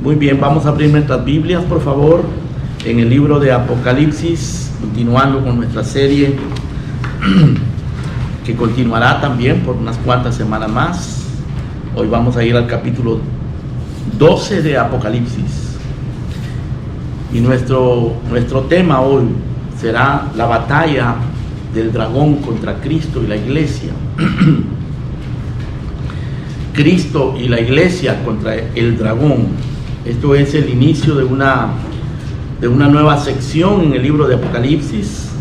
Muy bien, vamos a abrir nuestras Biblias, por favor, en el libro de Apocalipsis, continuando con nuestra serie, que continuará también por unas cuantas semanas más. Hoy vamos a ir al capítulo 12 de Apocalipsis. Y nuestro tema hoy será la batalla del dragón contra Cristo y la iglesia. Cristo y la iglesia contra el dragón. Esto es el inicio de una nueva sección en el libro de Apocalipsis,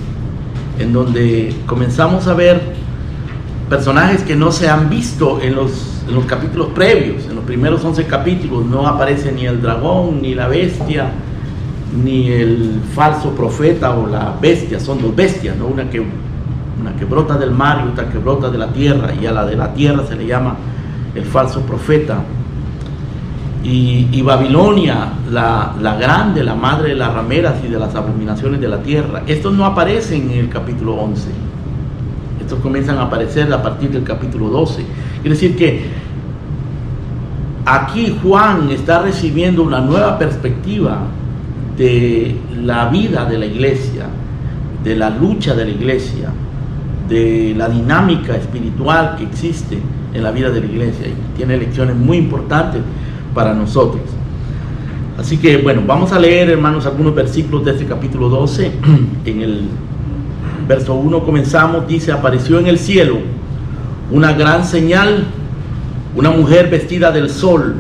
en donde comenzamos a ver personajes que no se han visto en los capítulos previos. En los primeros 11 capítulos no aparece ni el dragón, ni la bestia, ni el falso profeta o la bestia. Son dos bestias, ¿no? Una que brota del mar y otra que brota de la tierra, y a la de la tierra se le llama el falso profeta. Y Babilonia, la grande, la madre de las rameras y de las abominaciones de la tierra. Estos no aparecen en el capítulo 11. Estos comienzan a aparecer a partir del capítulo 12. Quiere decir que aquí Juan está recibiendo una nueva perspectiva de la vida de la iglesia, de la lucha de la iglesia, de la dinámica espiritual que existe en la vida de la iglesia, y tiene lecciones muy importantes para nosotros. Así que bueno, vamos a leer, hermanos, algunos versículos de este capítulo 12. En el verso 1 comenzamos. Dice: apareció en el cielo una gran señal, una mujer vestida del sol,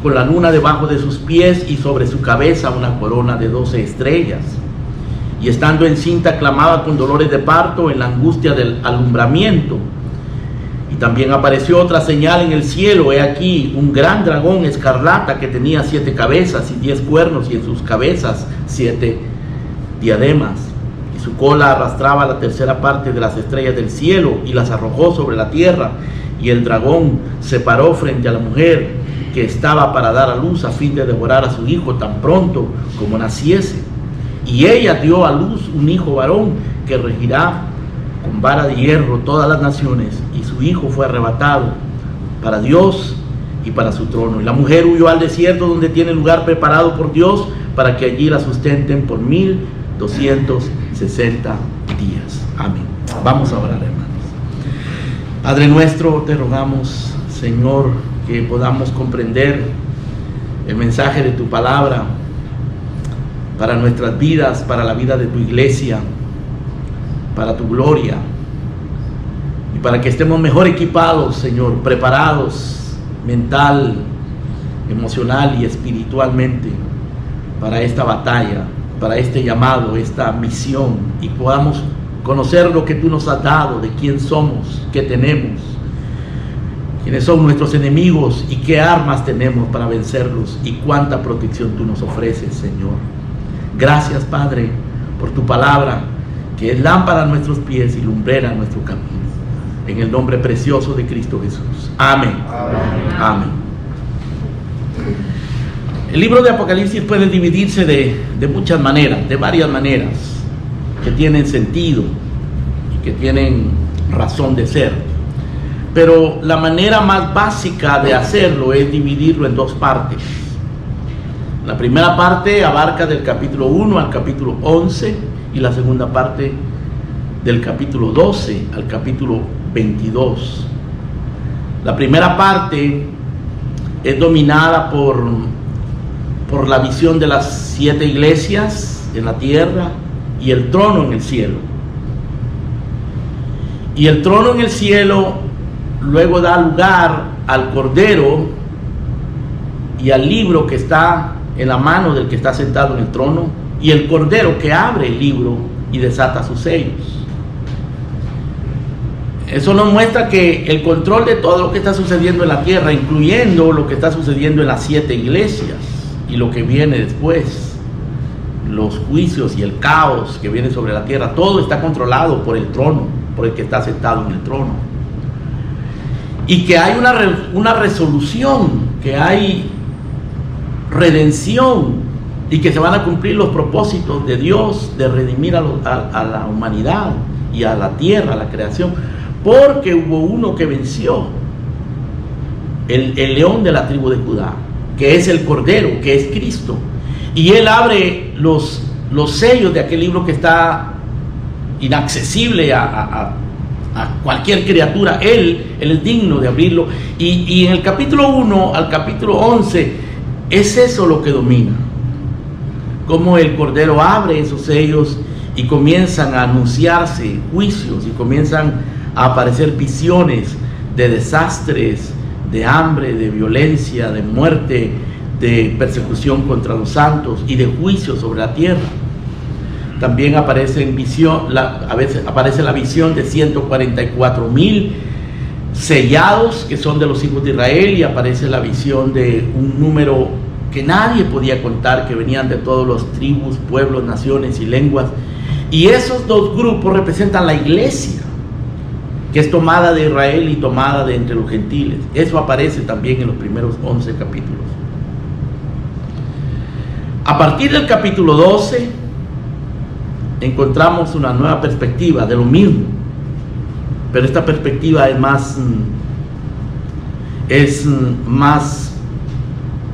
con la luna debajo de sus pies y sobre su cabeza una corona de 12 estrellas. Y estando encinta clamaba con dolores de parto en la angustia del alumbramiento. Y también apareció otra señal en el cielo: he aquí un gran dragón escarlata que tenía 7 cabezas y 10 cuernos, y en sus cabezas 7 diademas. Y su cola arrastraba la tercera parte de las estrellas del cielo y las arrojó sobre la tierra. Y el dragón se paró frente a la mujer que estaba para dar a luz, a fin de devorar a su hijo tan pronto como naciese. Y ella dio a luz un hijo varón que regirá con vara de hierro todas las naciones, y su hijo fue arrebatado para Dios y para su trono. Y la mujer huyó al desierto, donde tiene lugar preparado por Dios, para que allí la sustenten por 1260 días. Amén. Vamos a orar, hermanos. Padre nuestro, te rogamos, Señor, que podamos comprender el mensaje de tu palabra para nuestras vidas, para la vida de tu iglesia, para tu gloria, y para que estemos mejor equipados, Señor, preparados mental, emocional y espiritualmente para esta batalla, para este llamado, esta misión, y podamos conocer lo que tú nos has dado, de quién somos, qué tenemos, quiénes son nuestros enemigos y qué armas tenemos para vencerlos, y cuánta protección tú nos ofreces, Señor. Gracias, Padre, por tu palabra, que es lámpara a nuestros pies y lumbrera a nuestro camino. En el nombre precioso de Cristo Jesús. Amén. Amén. Amén. El libro de Apocalipsis puede dividirse de muchas maneras, de varias maneras, que tienen sentido y que tienen razón de ser. Pero la manera más básica de hacerlo es dividirlo en dos partes. La primera parte abarca del capítulo 1 al capítulo 11, y la segunda parte del capítulo 12 al capítulo 22. La primera parte es dominada por la visión de las 7 iglesias en la tierra y el trono en el cielo. Y el trono en el cielo luego da lugar al Cordero y al libro que está en la mano del que está sentado en el trono, y el Cordero que abre el libro y desata sus sellos. Eso nos muestra que el control de todo lo que está sucediendo en la tierra, incluyendo lo que está sucediendo en las 7 iglesias y lo que viene después, los juicios y el caos que viene sobre la tierra, todo está controlado por el trono, por el que está sentado en el trono. Y que hay una resolución, que hay redención, y que se van a cumplir los propósitos de Dios de redimir a la humanidad y a la tierra, a la creación, porque hubo uno que venció, el león de la tribu de Judá, que es el Cordero, que es Cristo. Y Él abre los sellos de aquel libro que está inaccesible a cualquier criatura. Él es digno de abrirlo. Y en el capítulo 1 al capítulo 11 es eso lo que domina. Cómo el Cordero abre esos sellos y comienzan a anunciarse juicios y comienzan a aparecer visiones de desastres, de hambre, de violencia, de muerte, de persecución contra los santos y de juicio sobre la tierra. También aparece en visión, a veces aparece la visión de 144,000 sellados que son de los hijos de Israel, y aparece la visión de un número que nadie podía contar, que venían de todas las tribus, pueblos, naciones y lenguas. Y esos dos grupos representan la iglesia, que es tomada de Israel y tomada de entre los gentiles. Eso aparece también en los primeros 11 capítulos. A partir del capítulo 12 encontramos una nueva perspectiva de lo mismo, pero esta perspectiva es más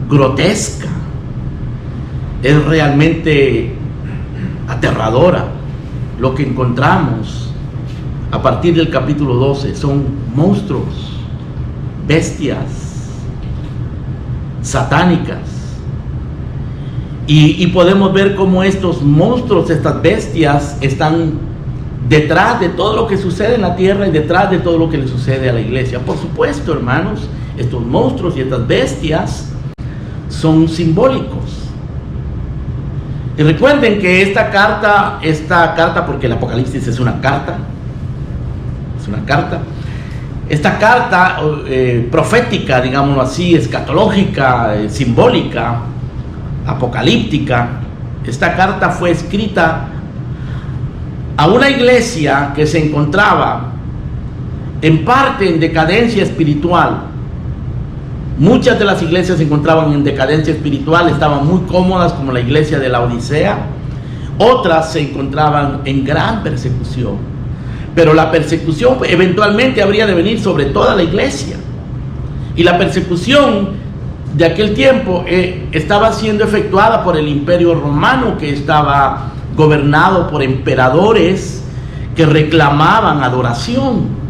grotesca, es realmente aterradora. Lo que encontramos a partir del capítulo 12 son monstruos, bestias satánicas, y podemos ver cómo estos monstruos, estas bestias, están detrás de todo lo que sucede en la tierra y detrás de todo lo que le sucede a la iglesia. Por supuesto, hermanos, estos monstruos y estas bestias son simbólicos. Y recuerden que esta carta, porque el Apocalipsis es una carta, esta carta profética, digámoslo así, escatológica, simbólica, apocalíptica, esta carta fue escrita a una iglesia que se encontraba en parte en decadencia espiritual. Muchas de las iglesias se encontraban en decadencia espiritual, estaban muy cómodas, como la iglesia de la Odisea. Otras se encontraban en gran persecución, pero la persecución eventualmente habría de venir sobre toda la iglesia. Y la persecución de aquel tiempo estaba siendo efectuada por el Imperio Romano, que estaba gobernado por emperadores que reclamaban adoración.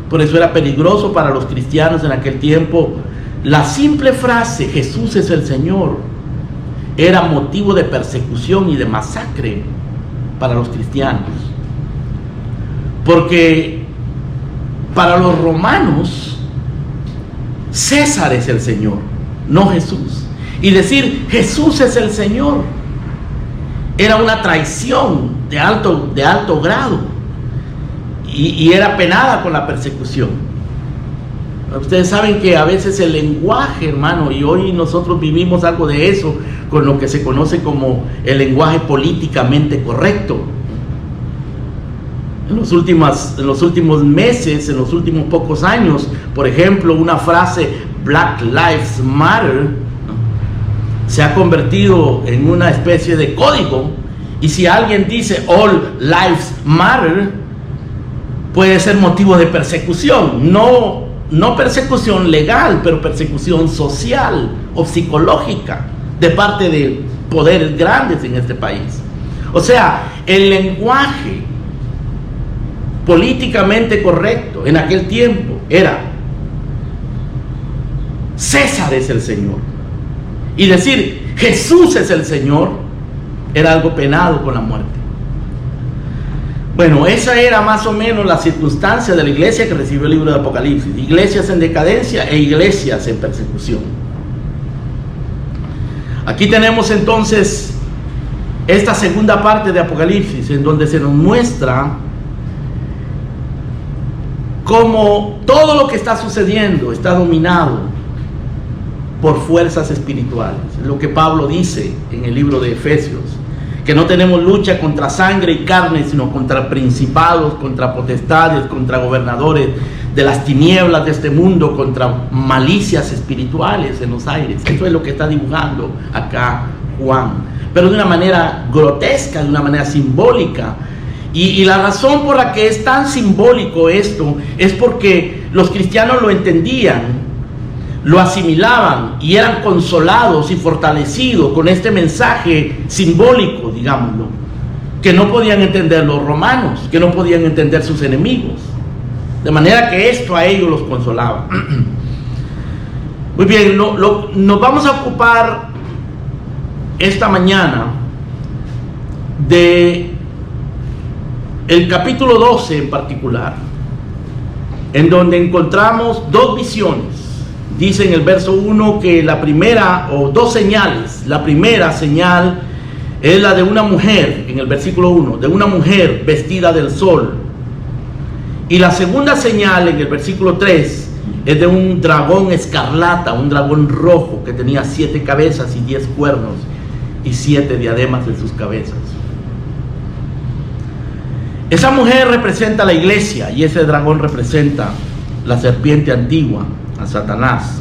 Por eso era peligroso para los cristianos en aquel tiempo. La simple frase Jesús es el Señor era motivo de persecución y de masacre para los cristianos, porque para los romanos César es el Señor, no Jesús. Y decir Jesús es el Señor era una traición de alto grado, y era penada con la persecución. Ustedes saben que a veces el lenguaje, hermano, y hoy nosotros vivimos algo de eso con lo que se conoce como el lenguaje políticamente correcto. En los últimos meses, en los últimos pocos años, por ejemplo, una frase Black Lives Matter se ha convertido en una especie de código, y si alguien dice All Lives Matter, puede ser motivo de persecución, no persecución legal, pero persecución social o psicológica de parte de poderes grandes en este país. O sea, el lenguaje políticamente correcto en aquel tiempo era César es el Señor, y decir Jesús es el Señor era algo penado con la muerte. Bueno, esa era más o menos la circunstancia de la iglesia que recibió el libro de Apocalipsis: iglesias en decadencia e iglesias en persecución. Aquí tenemos entonces esta segunda parte de Apocalipsis, en donde se nos muestra cómo todo lo que está sucediendo está dominado por fuerzas espirituales. Lo que Pablo dice en el libro de Efesios, que no tenemos lucha contra sangre y carne, sino contra principados, contra potestades, contra gobernadores de las tinieblas de este mundo, contra malicias espirituales en los aires. Eso es lo que está dibujando acá Juan, pero de una manera grotesca, de una manera simbólica. Y la razón por la que es tan simbólico esto es porque los cristianos lo entendían lo asimilaban y eran consolados y fortalecidos con este mensaje simbólico, digámoslo, que no podían entender los romanos, que no podían entender sus enemigos. De manera que esto a ellos los consolaba. Muy bien, nos vamos a ocupar esta mañana de el capítulo 12 en particular, en donde encontramos dos visiones. Dice en el verso 1 que la primera, o dos señales, la primera señal es la de una mujer, en el versículo 1, de una mujer vestida del sol. Y la segunda señal en el versículo 3 es de un dragón escarlata, un dragón rojo que tenía 7 cabezas y 10 cuernos y 7 diademas en sus cabezas. Esa mujer representa a la iglesia y ese dragón representa la serpiente antigua, a Satanás.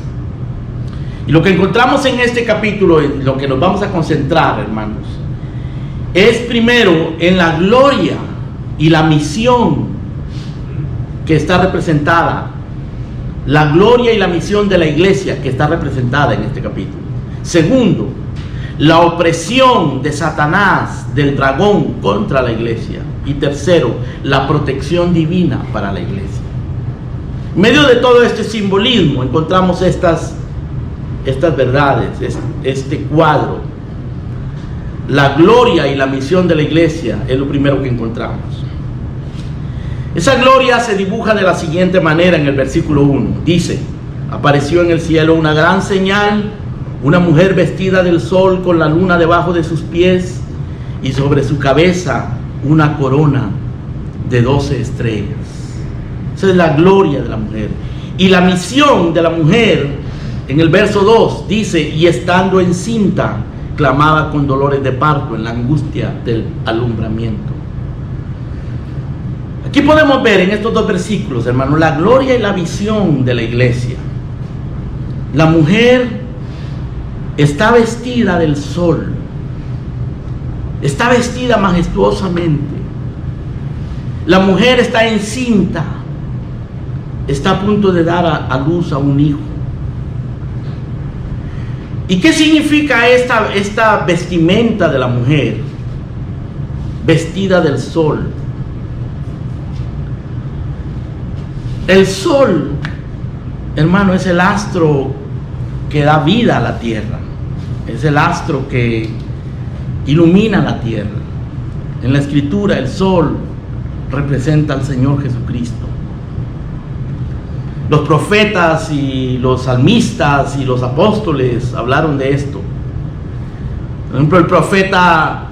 Y lo que encontramos en este capítulo, en lo que nos vamos a concentrar, hermanos, es primero en la gloria y la misión que está representada, la gloria y la misión de la iglesia que está representada en este capítulo. Segundo, la opresión de Satanás, del dragón contra la iglesia. Y tercero, la protección divina para la iglesia. En medio de todo este simbolismo encontramos estas verdades, este cuadro. La gloria y la misión de la iglesia es lo primero que encontramos. Esa gloria se dibuja de la siguiente manera en el versículo 1. Dice: apareció en el cielo una gran señal, una mujer vestida del sol con la luna debajo de sus pies y sobre su cabeza una corona de 12 estrellas. Esa es la gloria de la mujer. Y la misión de la mujer, en el verso 2, dice: y estando encinta, clamaba con dolores de parto en la angustia del alumbramiento. Aquí podemos ver en estos dos versículos, hermanos, la gloria y la visión de la iglesia. La mujer está vestida del sol, está vestida majestuosamente. La mujer está encinta, está a punto de dar a luz a un hijo. ¿Y qué significa esta vestimenta de la mujer? Vestida del sol. El sol, hermano, es el astro que da vida a la tierra. Es el astro que ilumina la tierra. En la escritura el sol representa al Señor Jesucristo. Los profetas y los salmistas y los apóstoles hablaron de esto. Por ejemplo, el profeta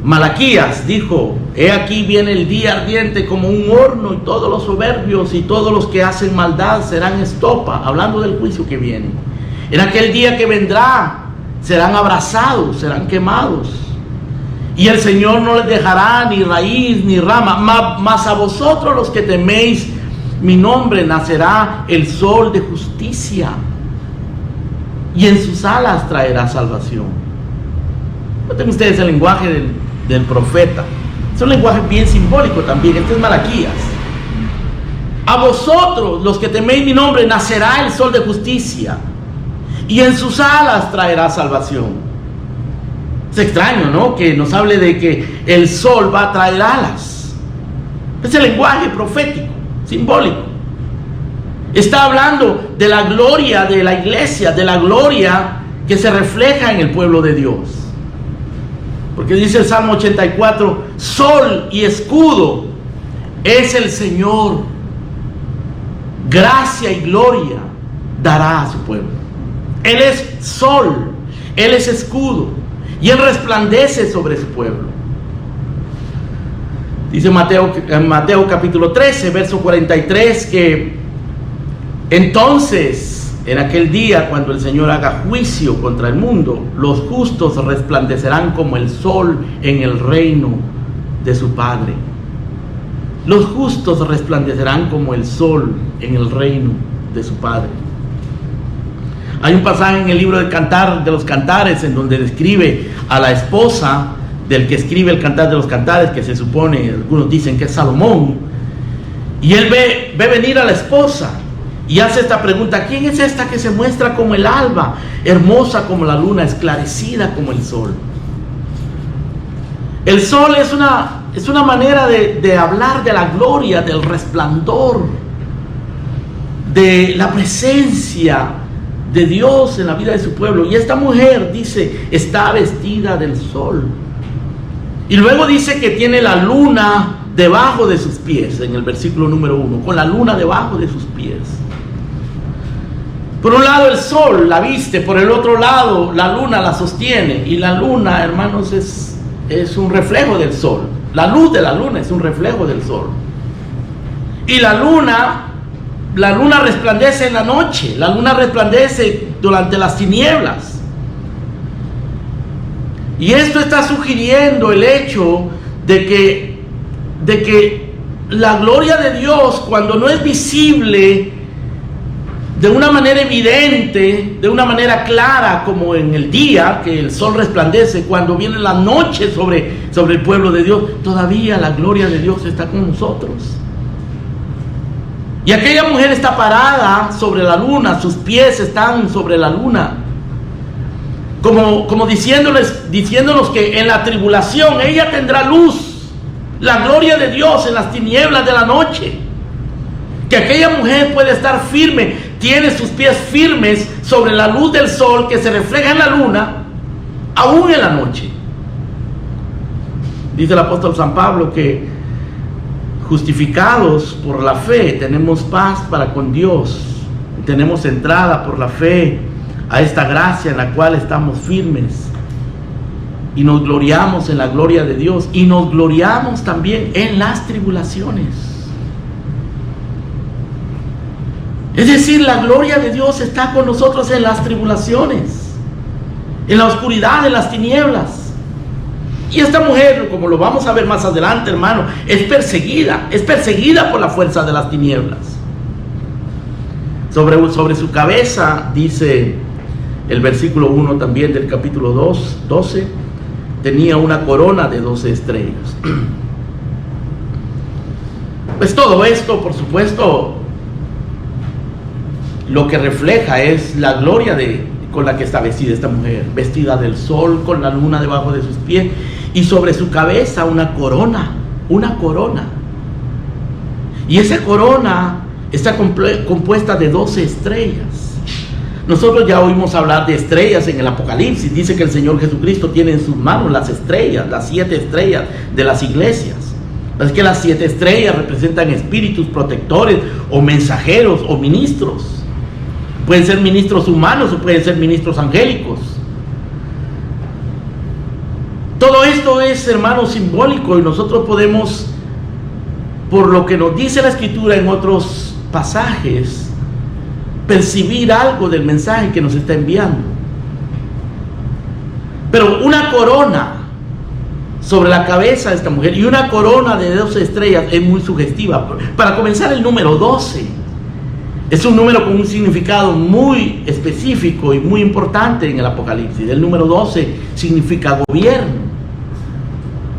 Malaquías dijo: he aquí viene el día ardiente como un horno, y todos los soberbios y todos los que hacen maldad serán estopa, hablando del juicio que viene. En aquel día que vendrá serán abrasados, serán quemados, y el Señor no les dejará ni raíz ni rama. Mas a vosotros, los que teméis mi nombre, nacerá el sol de justicia, y en sus alas traerá salvación. Noten ustedes el lenguaje del profeta. Es un lenguaje bien simbólico también. Este es Malaquías. A vosotros, los que teméis mi nombre, nacerá el sol de justicia, y en sus alas traerá salvación. Es extraño, ¿no?, que nos hable de que el sol va a traer alas. Es el lenguaje profético, simbólico. Está hablando de la gloria de la iglesia, de la gloria que se refleja en el pueblo de Dios. Porque dice el Salmo 84: sol y escudo es el Señor, gracia y gloria dará a su pueblo. Él es sol, Él es escudo, y Él resplandece sobre su pueblo. Dice en Mateo capítulo 13, verso 43, que entonces, en aquel día, cuando el Señor haga juicio contra el mundo, los justos resplandecerán como el sol en el reino de su Padre. Los justos resplandecerán como el sol en el reino de su Padre. Hay un pasaje en el libro de los Cantares en donde describe a la esposa del que escribe el Cantar de los Cantares, que se supone, algunos dicen que es Salomón, y él ve venir a la esposa, y hace esta pregunta: ¿quién es esta que se muestra como el alba, hermosa como la luna, esclarecida como el sol? El sol es una manera de hablar de la gloria, del resplandor, de la presencia de Dios en la vida de su pueblo. Y esta mujer, dice, está vestida del sol. Y luego dice que tiene la luna debajo de sus pies, en el versículo número 1, con la luna debajo de sus pies. Por un lado el sol la viste, por el otro lado la luna la sostiene. Y la luna, hermanos, es un reflejo del sol. La luz de la luna es un reflejo del sol. Y la luna resplandece en la noche. La luna resplandece durante las tinieblas. Y esto está sugiriendo el hecho de que la gloria de Dios, cuando no es visible de una manera evidente, de una manera clara, como en el día que el sol resplandece, cuando viene la noche sobre el pueblo de Dios, todavía la gloria de Dios está con nosotros. Y aquella mujer está parada sobre la luna, sus pies están sobre la luna, como diciéndonos que en la tribulación ella tendrá luz, la gloria de Dios en las tinieblas de la noche. Que aquella mujer puede estar firme, tiene sus pies firmes sobre la luz del sol que se refleja en la luna, aún en la noche. Dice el apóstol San Pablo que justificados por la fe tenemos paz para con Dios, tenemos entrada por la fe a esta gracia en la cual estamos firmes, y nos gloriamos en la gloria de Dios, y nos gloriamos también en las tribulaciones. Es decir, la gloria de Dios está con nosotros en las tribulaciones, en la oscuridad, en las tinieblas. Y esta mujer, como lo vamos a ver más adelante, hermano, es perseguida por la fuerza de las tinieblas. Sobre su cabeza, dice el versículo 1 también del capítulo 12, tenía una corona de 12 estrellas. Pues todo esto, por supuesto, lo que refleja es la gloria con la que está vestida esta mujer, vestida del sol, con la luna debajo de sus pies, y sobre su cabeza una corona. Y esa corona está compuesta de 12 estrellas. Nosotros ya oímos hablar de estrellas en el Apocalipsis. Dice que el Señor Jesucristo tiene en sus manos las estrellas, las 7 estrellas de las iglesias. Es que las 7 estrellas representan espíritus protectores, o mensajeros, o ministros. Pueden ser ministros humanos o pueden ser ministros angélicos. Todo esto es, hermano, simbólico, y nosotros podemos, por lo que nos dice la Escritura en otros pasajes, percibir algo del mensaje que nos está enviando. Pero una corona sobre la cabeza de esta mujer y una corona de 12 estrellas es muy sugestiva. Para comenzar, el número 12 es un número con un significado muy específico y muy importante en el Apocalipsis. El número 12 significa gobierno,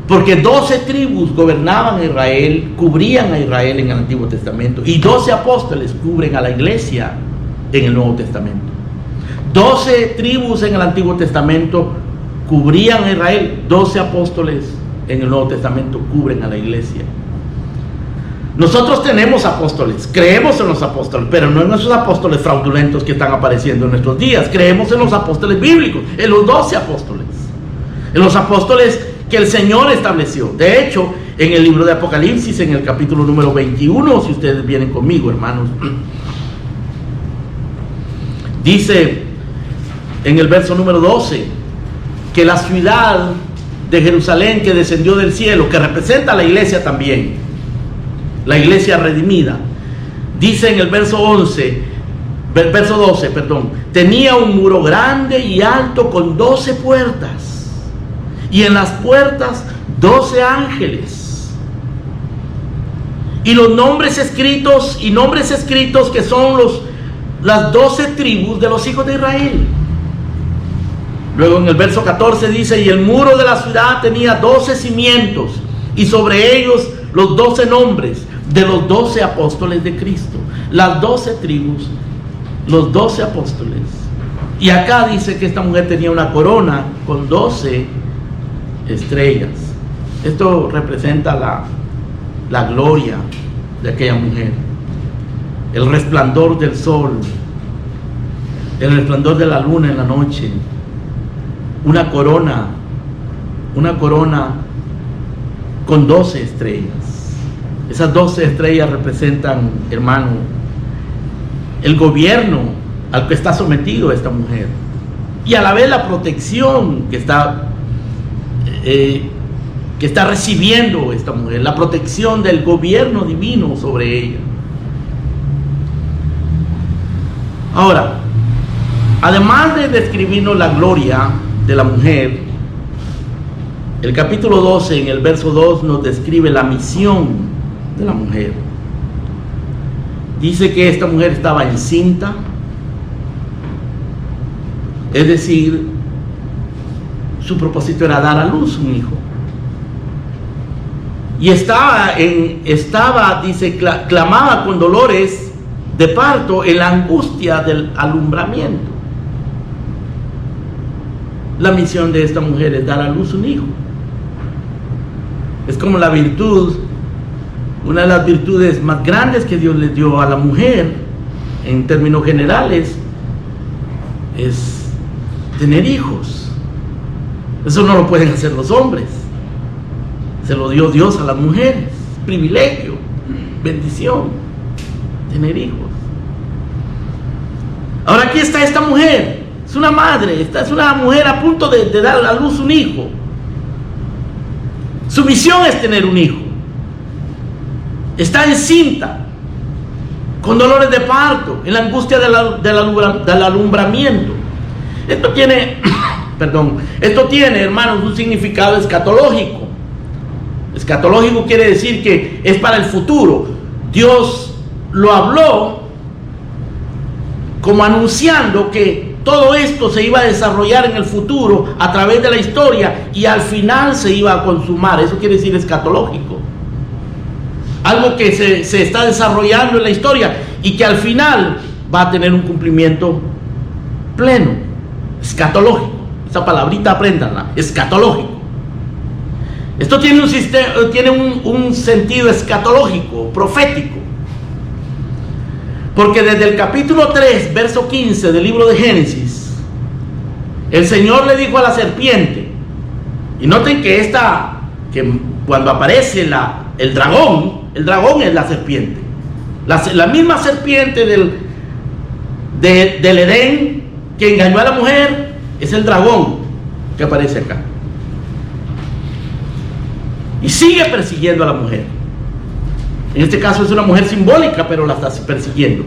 porque 12 tribus gobernaban a Israel, cubrían a Israel en el Antiguo Testamento, y 12 apóstoles cubren a la iglesia en el Nuevo Testamento. 12 tribus en el Antiguo Testamento cubrían a Israel, 12 apóstoles en el Nuevo Testamento cubren a la iglesia. Nosotros tenemos apóstoles, creemos en los apóstoles, pero no en esos apóstoles fraudulentos que están apareciendo en nuestros días. Creemos en los apóstoles bíblicos, en los 12 apóstoles, en los apóstoles que el Señor estableció. De hecho, en el libro de Apocalipsis, en el capítulo número 21, si ustedes vienen conmigo, hermanos, dice en el verso número 12 que la ciudad de Jerusalén que descendió del cielo, que representa a la iglesia también, la iglesia redimida, dice en el verso 12, tenía un muro grande y alto con 12 puertas, y en las puertas 12 ángeles, y los nombres escritos que son las 12 tribus de los hijos de Israel. Luego en el verso 14 dice: y el muro de la ciudad tenía 12 cimientos, y sobre ellos los 12 nombres de los 12 apóstoles de Cristo. las 12 tribus, los 12 apóstoles. Y acá dice que esta mujer tenía una corona con 12 estrellas. Esto representa la gloria de aquella mujer, el resplandor del sol, el resplandor de la luna en la noche, una corona con 12 estrellas. Esas 12 estrellas representan, hermano, el gobierno al que está sometido esta mujer, y a la vez la protección que está recibiendo esta mujer, la protección del gobierno divino sobre ella. Ahora, además de describirnos la gloria de la mujer, el capítulo 12 en el verso 2 nos describe la misión de la mujer. Dice que esta mujer estaba encinta, es decir, su propósito era dar a luz un hijo. Y dice, clamaba con dolores de parto en la angustia del alumbramiento. La misión de esta mujer es dar a luz un hijo. Es como la virtud, una de las virtudes más grandes que Dios le dio a la mujer, en términos generales, es tener hijos. Eso no lo pueden hacer los hombres. Se lo dio Dios a las mujeres. Privilegio, bendición, tener hijos. Ahora aquí está esta mujer. Es una madre, es una mujer a punto de dar a luz un hijo. Su misión es tener un hijo. Está encinta, con dolores de parto, en la angustia del alumbramiento. Esto tiene, hermanos, un significado escatológico. Escatológico quiere decir que es para el futuro. Dios lo habló como anunciando que todo esto se iba a desarrollar en el futuro a través de la historia y al final se iba a consumar. Eso quiere decir escatológico. Algo que se está desarrollando en la historia y que al final va a tener un cumplimiento pleno. Escatológico. Esa palabrita apréndanla. Escatológico. Esto tiene un sentido escatológico, profético. Porque desde el capítulo 3, verso 15 del libro de Génesis, el Señor le dijo a la serpiente, y noten que cuando aparece el dragón es la serpiente. La misma serpiente del Edén que engañó a la mujer es el dragón que aparece acá. Y sigue persiguiendo a la mujer. En este caso es una mujer simbólica, pero la está persiguiendo.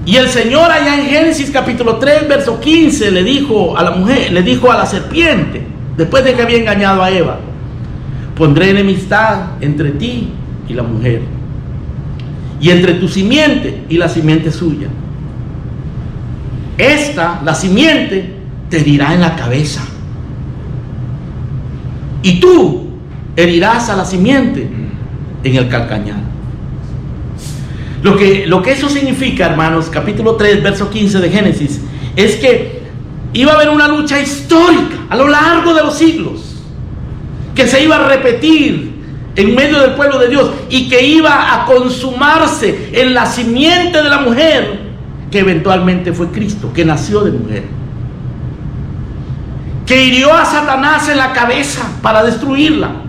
Y el Señor allá en Génesis capítulo 3, verso 15, le dijo a la serpiente, después de que había engañado a Eva: pondré enemistad entre ti y la mujer, y entre tu simiente y la simiente suya. La simiente, te herirá en la cabeza, y tú herirás a la simiente en el calcañar. Lo que eso significa, hermanos, capítulo 3, verso 15 de Génesis, es que iba a haber una lucha histórica a lo largo de los siglos, que se iba a repetir en medio del pueblo de Dios y que iba a consumarse en la simiente de la mujer, que eventualmente fue Cristo, que nació de mujer, que hirió a Satanás en la cabeza para destruirla.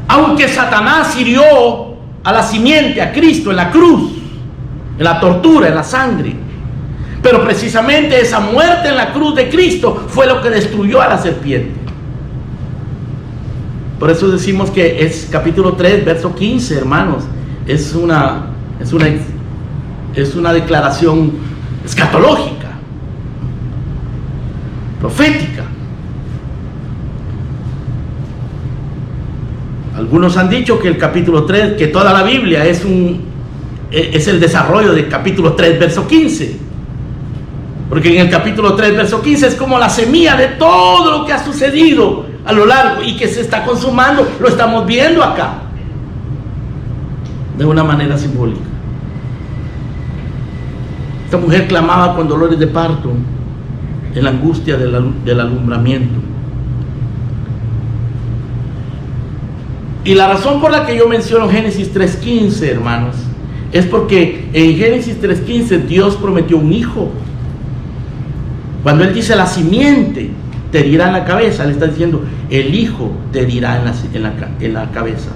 Aunque Satanás hirió a la simiente, a Cristo, en la cruz, en la tortura, en la sangre, pero precisamente esa muerte en la cruz de Cristo fue lo que destruyó a la serpiente. Por eso decimos que es capítulo 3, verso 15, hermanos, es una declaración escatológica, profética. Algunos han dicho que el capítulo 3, que toda la Biblia es el desarrollo del capítulo 3, verso 15. Porque en el capítulo 3, verso 15 es como la semilla de todo lo que ha sucedido a lo largo y que se está consumando. Lo estamos viendo acá de una manera simbólica. Esta mujer clamaba con dolores de parto, en la angustia del alumbramiento. Y la razón por la que yo menciono Génesis 3:15, hermanos, es porque en Génesis 3:15 Dios prometió un hijo. Cuando Él dice la simiente te herirá en la cabeza, Él está diciendo el hijo te herirá en la cabeza.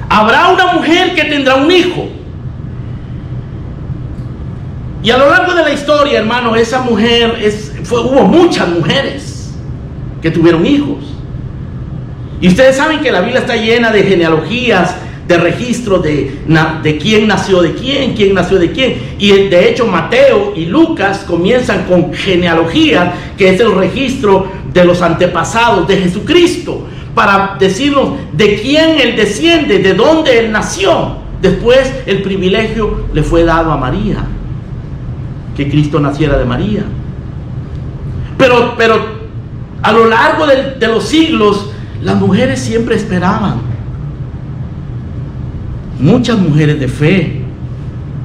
Habrá una mujer que tendrá un hijo. Y a lo largo de la historia, hermano, esa mujer, hubo muchas mujeres que tuvieron hijos. Y ustedes saben que la Biblia está llena de genealogías, de registros de quién nació de quién nació de quién. Y de hecho Mateo y Lucas comienzan con genealogía, que es el registro de los antepasados de Jesucristo, para decirnos de quién Él desciende, de dónde Él nació. Después el privilegio le fue dado a María, que Cristo naciera de María. Pero a lo largo de los siglos, las mujeres siempre esperaban. Muchas mujeres de fe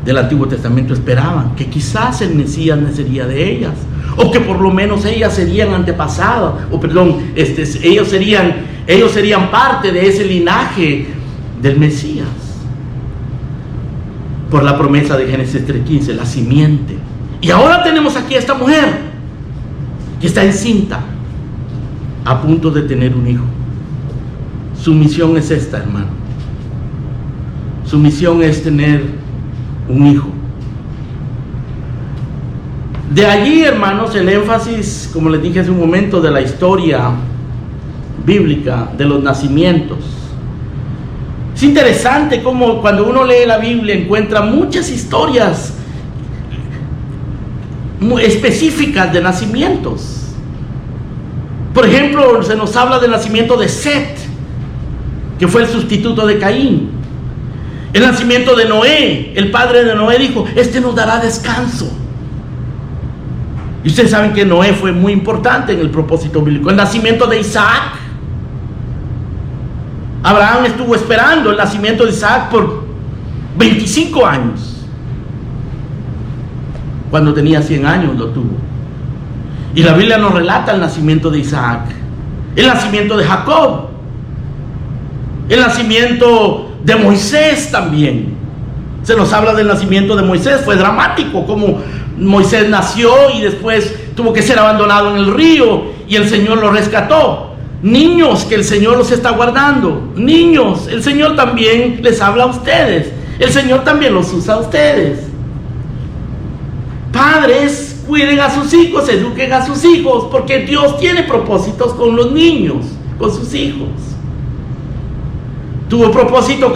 del Antiguo Testamento esperaban que quizás el Mesías nacería de ellas, o que por lo menos ellas serían antepasadas, ellos serían parte de ese linaje del Mesías, por la promesa de Génesis 3:15, la simiente. Y ahora tenemos aquí a esta mujer que está encinta, a punto de tener un hijo. Su misión es esta, hermano. Su misión es tener un hijo. De allí, hermanos, el énfasis, como les dije hace un momento, de la historia bíblica de los nacimientos. Es interesante cómo cuando uno lee la Biblia encuentra muchas historias muy específicas de nacimientos. Por ejemplo, se nos habla del nacimiento de Set, que fue el sustituto de Caín. El nacimiento de Noé. El padre de Noé dijo: este nos dará descanso. Y ustedes saben que Noé fue muy importante en el propósito bíblico. El nacimiento de Isaac. Abraham estuvo esperando el nacimiento de Isaac por 25 años. Cuando tenía 100 años lo tuvo. Y la Biblia nos relata el nacimiento de Isaac, el nacimiento de Jacob, el nacimiento de Moisés también. Se nos habla del nacimiento de Moisés. Fue dramático como Moisés nació y después tuvo que ser abandonado en el río y el Señor lo rescató. Niños que el Señor los está guardando. Niños, el Señor también les habla a ustedes. El Señor también los usa a ustedes. Padres, cuiden a sus hijos, eduquen a sus hijos, porque Dios tiene propósitos con los niños, con sus hijos. Tuvo propósito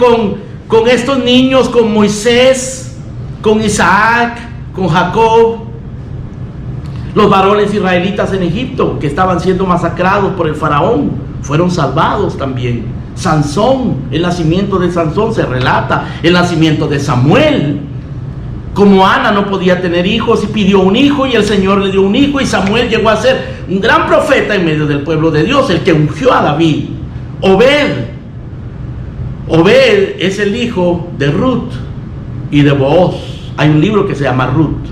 con estos niños, con Moisés, con Isaac, con Jacob. Los varones israelitas en Egipto, que estaban siendo masacrados por el faraón, fueron salvados también. Sansón, el nacimiento de Sansón se relata. El nacimiento de Samuel. Como Ana no podía tener hijos y pidió un hijo, y el Señor le dio un hijo, y Samuel llegó a ser un gran profeta en medio del pueblo de Dios, el que ungió a David. Obed es el hijo de Ruth y de Booz. Hay un libro que se llama Ruth.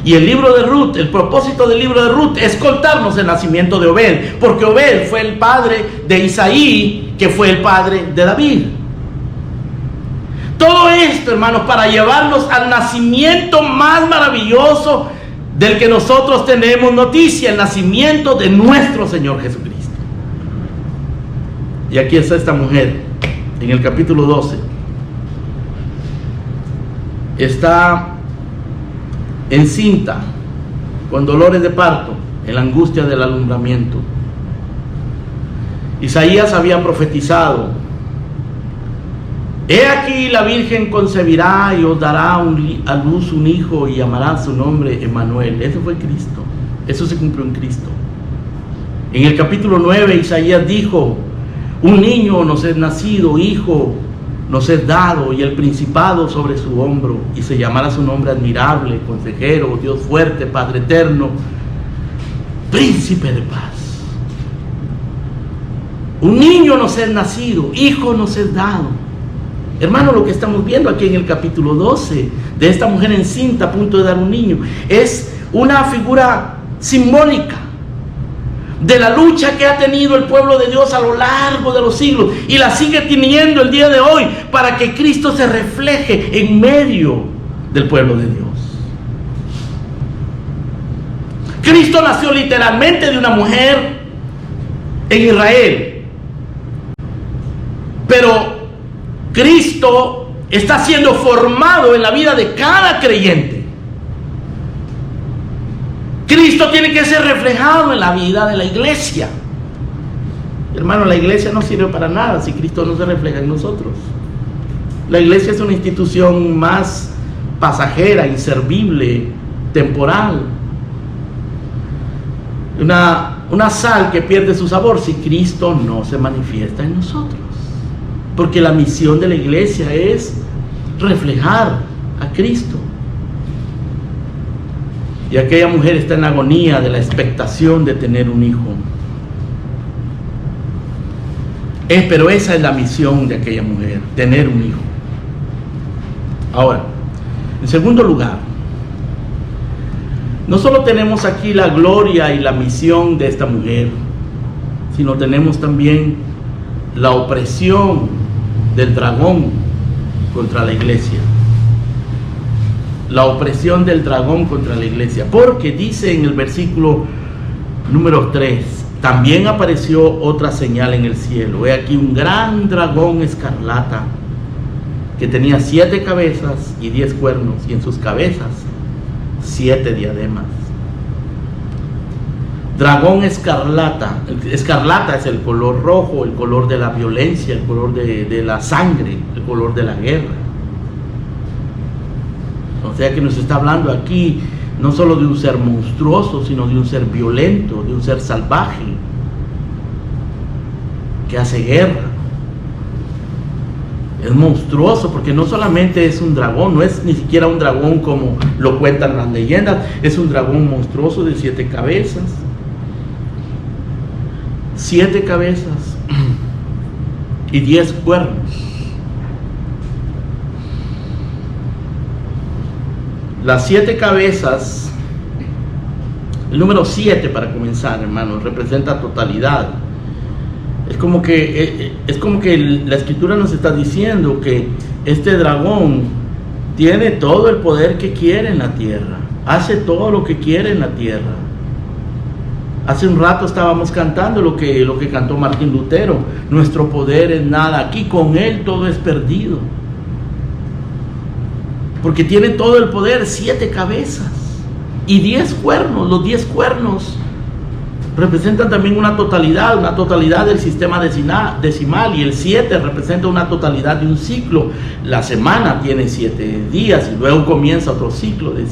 Y el libro de Ruth, el propósito del libro de Ruth es contarnos el nacimiento de Obed, porque Obed fue el padre de Isaí, que fue el padre de David. Todo esto, hermanos, para llevarnos al nacimiento más maravilloso del que nosotros tenemos noticia, el nacimiento de nuestro Señor Jesucristo. Y aquí está esta mujer, en el capítulo 12. Está encinta, con dolores de parto, en la angustia del alumbramiento. Isaías había profetizado: he aquí la Virgen concebirá y os dará a luz un hijo y llamará su nombre Emmanuel. Eso fue Cristo. Eso se cumplió en Cristo. En el capítulo 9 Isaías dijo: un niño nos es nacido, hijo nos es dado, y el principado sobre su hombro, y se llamará su nombre admirable, consejero, Dios fuerte, Padre eterno, príncipe de paz. Un niño nos es nacido, hijo nos es dado. Hermano, lo que estamos viendo aquí en el capítulo 12 de esta mujer encinta a punto de dar un niño. Es una figura simbólica de la lucha que ha tenido el pueblo de Dios a lo largo de los siglos y la sigue teniendo el día de hoy para que Cristo se refleje en medio del pueblo de Dios. Cristo nació literalmente de una mujer en Israel, pero Cristo está siendo formado en la vida de cada creyente. Cristo tiene que ser reflejado en la vida de la iglesia. Hermano, la iglesia no sirve para nada si Cristo no se refleja en nosotros. La iglesia es una institución más pasajera, inservible, temporal. Una sal que pierde su sabor si Cristo no se manifiesta en nosotros. Porque la misión de la iglesia es reflejar a Cristo. Y aquella mujer está en agonía de la expectación de tener un hijo. Pero esa es la misión de aquella mujer, tener un hijo. Ahora, en segundo lugar, no solo tenemos aquí la gloria y la misión de esta mujer, sino tenemos también la opresión del dragón contra la iglesia. La opresión del dragón contra la iglesia. Porque dice en el versículo número 3, también apareció otra señal en el cielo. He aquí un gran dragón escarlata que tenía 7 cabezas y 10 cuernos, y en sus cabezas 7 diademas. Dragón escarlata. Escarlata es el color rojo, el color de la violencia, el color de la sangre, el color de la guerra. O sea que nos está hablando aquí no solo de un ser monstruoso, sino de un ser violento, de un ser salvaje, que hace guerra. Es monstruoso porque no solamente es un dragón, no es ni siquiera un dragón como lo cuentan las leyendas, es un dragón monstruoso de 7 cabezas. 7 cabezas y 10 cuernos. Las 7 cabezas, el número 7 para comenzar, hermanos, representa totalidad. Es como que la escritura nos está diciendo que este dragón tiene todo el poder que quiere en la tierra, hace todo lo que quiere en la tierra. Hace un rato estábamos cantando lo que cantó Martín Lutero: nuestro poder es nada, aquí con él todo es perdido. Porque tiene todo el poder, 7 cabezas y 10 cuernos. Los 10 cuernos representan también una totalidad del sistema decimal, y el 7 representa una totalidad de un ciclo. La semana tiene 7 días y luego comienza otro ciclo de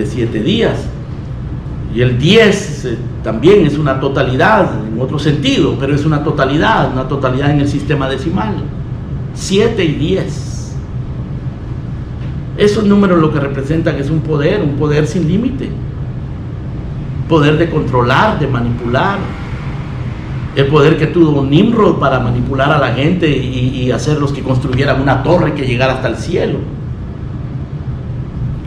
7 días. Y el 10 también es una totalidad en otro sentido, pero es una totalidad en el sistema decimal. 7 y 10. Esos números lo que representan es un poder sin límite. Poder de controlar, de manipular. El poder que tuvo Nimrod para manipular a la gente y hacerlos que construyeran una torre que llegara hasta el cielo.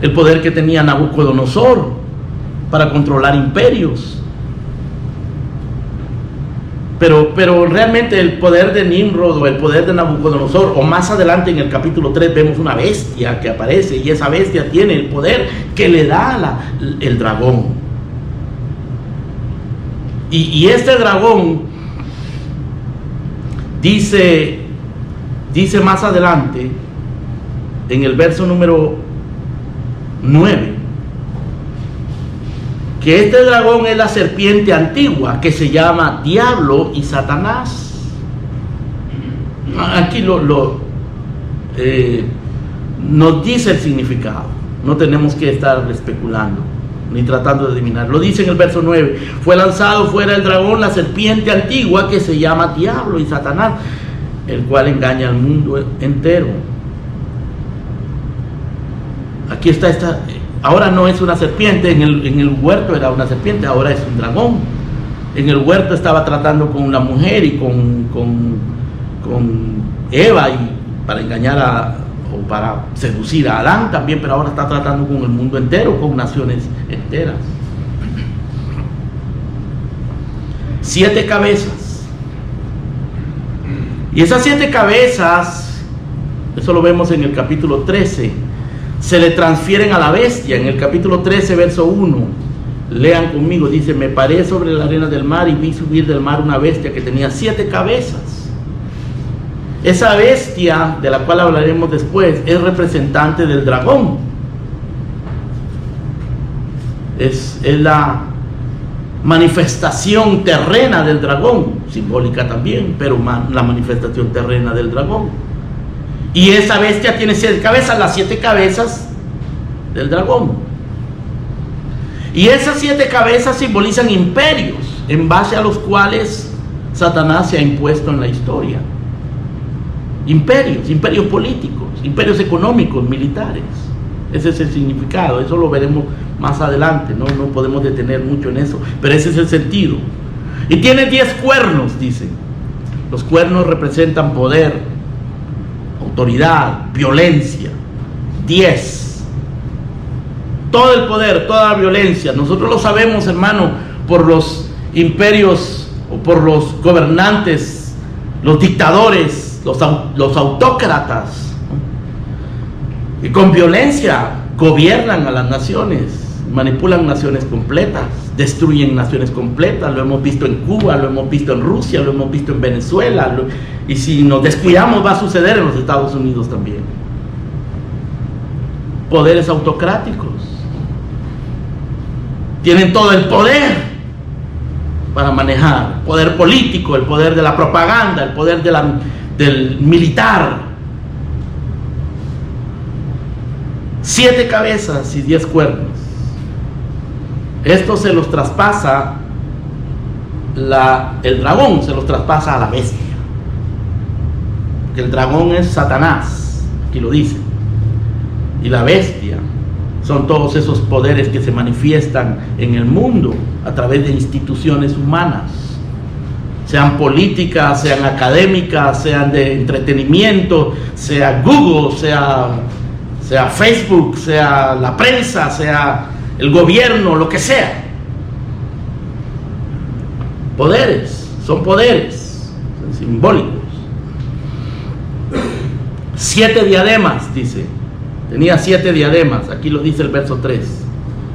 El poder que tenía Nabucodonosor para controlar imperios. Pero realmente el poder de Nimrod o el poder de Nabucodonosor, o más adelante en el capítulo 3 vemos una bestia que aparece, y esa bestia tiene el poder que le da el dragón. Y este dragón dice más adelante en el verso número 9 que este dragón es la serpiente antigua que se llama Diablo y Satanás. Aquí nos dice el significado, no tenemos que estar especulando ni tratando de adivinar. Lo dice en el verso 9: fue lanzado fuera el dragón, la serpiente antigua que se llama Diablo y Satanás, el cual engaña al mundo entero. Aquí está ahora no es una serpiente. En el huerto era una serpiente, ahora es un dragón. En el huerto estaba tratando con una mujer y con Eva, y para engañar para seducir a Adán también, pero ahora está tratando con el mundo entero, con naciones enteras. 7 cabezas. Y esas 7 cabezas, eso lo vemos en el capítulo 13, se le transfieren a la bestia. En el capítulo 13, verso 1, lean conmigo, dice: me paré sobre la arena del mar y vi subir del mar una bestia que tenía 7 cabezas. Esa bestia, de la cual hablaremos después, es representante del dragón. Es la manifestación terrena del dragón, simbólica también, pero la manifestación terrena del dragón. Y esa bestia tiene 7 cabezas, las 7 cabezas del dragón. Y esas 7 cabezas simbolizan imperios, en base a los cuales Satanás se ha impuesto en la historia. Imperios políticos, imperios económicos, militares. Ese es el significado, eso lo veremos más adelante, no podemos detener mucho en eso, pero ese es el sentido. Y tiene 10 cuernos, dice. Los cuernos representan poder, autoridad, violencia. 10. Todo el poder, toda la violencia. Nosotros lo sabemos, hermano, por los imperios o por los gobernantes, los dictadores, los autócratas, ¿no? Y con violencia gobiernan a las naciones, manipulan naciones completas, destruyen naciones completas. Lo hemos visto en Cuba, lo hemos visto en Rusia, lo hemos visto en Venezuela, y si nos descuidamos va a suceder en los Estados Unidos también. Poderes autocráticos, tienen todo el poder para manejar, poder político, el poder de la propaganda, el poder del militar. 7 cabezas y 10 cuernos. Esto se los traspasa el dragón, se los traspasa a la bestia. Porque el dragón es Satanás, aquí lo dice. Y la bestia son todos esos poderes que se manifiestan en el mundo a través de instituciones humanas, sean políticas, sean académicas, sean de entretenimiento, sea Google, sea Facebook, sea la prensa, sea el gobierno, lo que sea. Poderes, son simbólicos. 7 diademas, dice. Tenía 7 diademas, aquí lo dice el verso 3.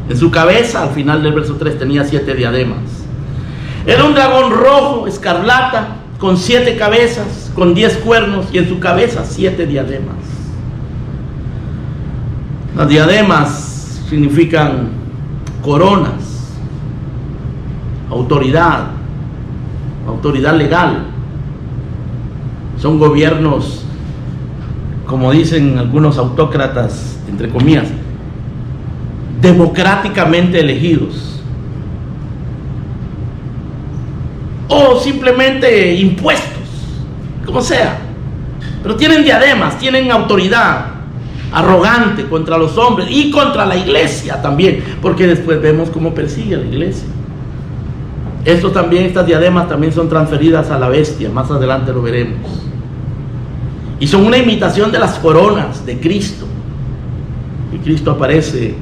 En su cabeza, al final del verso 3, tenía 7 diademas. Era un dragón rojo, escarlata, con 7 cabezas, con 10 cuernos, y en su cabeza 7 diademas. Las diademas significan coronas, autoridad legal. Son gobiernos, como dicen algunos autócratas, entre comillas, democráticamente elegidos, o simplemente impuestos, como sea, pero tienen diademas, tienen autoridad arrogante contra los hombres y contra la iglesia también, porque después vemos cómo persigue a la iglesia. Estas diademas también son transferidas a la bestia, más adelante lo veremos. Y son una imitación de las coronas de Cristo. Y Cristo aparece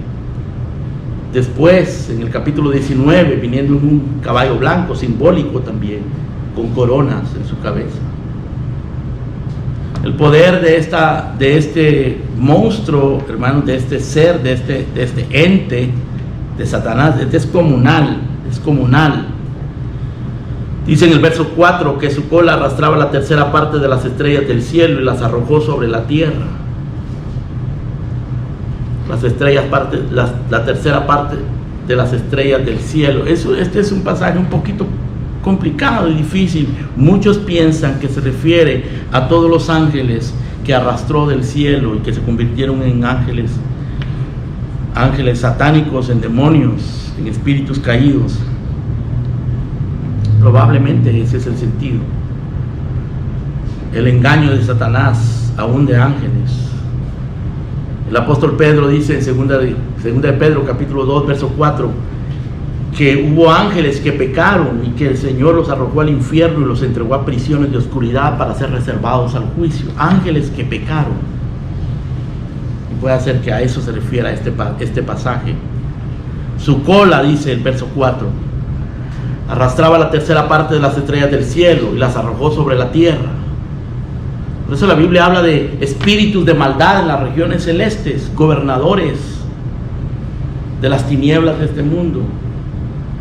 después, en el capítulo 19, viniendo en un caballo blanco, simbólico también, con coronas en su cabeza. El poder de este monstruo, hermanos, de este ser, de este ente, de Satanás, es comunal. Dice en el verso 4 que su cola arrastraba la tercera parte de las estrellas del cielo y las arrojó sobre la tierra. La tercera parte de las estrellas del cielo. Este es un pasaje un poquito complicado y difícil. Muchos piensan que se refiere a todos los ángeles que arrastró del cielo y que se convirtieron en ángeles satánicos, en demonios, en espíritus caídos. Probablemente ese es el sentido. El engaño de Satanás, aún de ángeles. El apóstol Pedro dice en segunda de Pedro capítulo 2 verso 4 que hubo ángeles que pecaron y que el Señor los arrojó al infierno y los entregó a prisiones de oscuridad para ser reservados al juicio. Ángeles que pecaron. puede ser que a eso se refiera este pasaje. Su cola, dice el verso 4, arrastraba la tercera parte de las estrellas del cielo y las arrojó sobre la tierra. Por eso la Biblia habla de espíritus de maldad en las regiones celestes, gobernadores de las tinieblas de este mundo,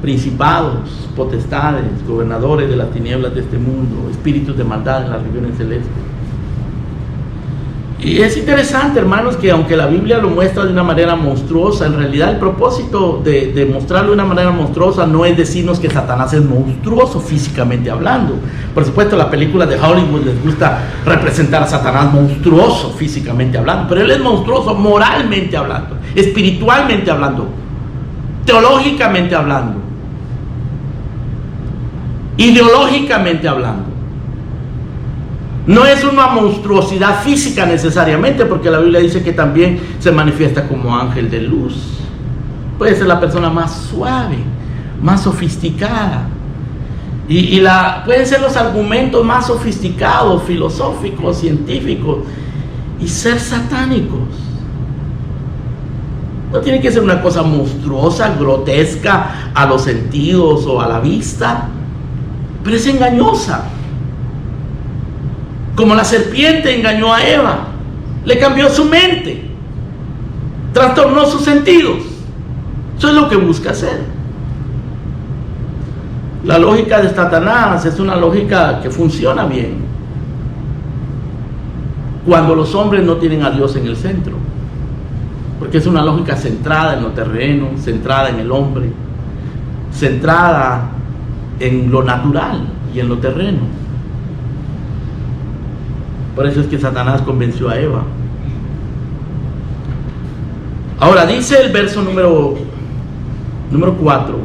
principados, potestades, gobernadores de las tinieblas de este mundo, espíritus de maldad en las regiones celestes. Y es interesante, hermanos, que aunque la Biblia lo muestra de una manera monstruosa, en realidad el propósito de mostrarlo de una manera monstruosa no es decirnos que Satanás es monstruoso físicamente hablando. Por supuesto, las películas de Hollywood les gusta representar a Satanás monstruoso físicamente hablando, pero él es monstruoso moralmente hablando, espiritualmente hablando, teológicamente hablando, ideológicamente hablando. No es una monstruosidad física necesariamente, porque la Biblia dice que también se manifiesta como ángel de luz. Puede ser la persona más suave, más sofisticada. Pueden ser los argumentos más sofisticados, filosóficos, científicos, y ser satánicos. No tiene que ser una cosa monstruosa, grotesca a los sentidos o a la vista, pero es engañosa. Como la serpiente engañó a Eva, le cambió su mente, trastornó sus sentidos. Eso es lo que busca hacer. La lógica de Satanás es una lógica que funciona bien cuando los hombres no tienen a Dios en el centro, porque es una lógica centrada en lo terreno, centrada en el hombre, centrada en lo natural y en lo terreno. Por eso es que Satanás convenció a Eva. Ahora dice el verso número 4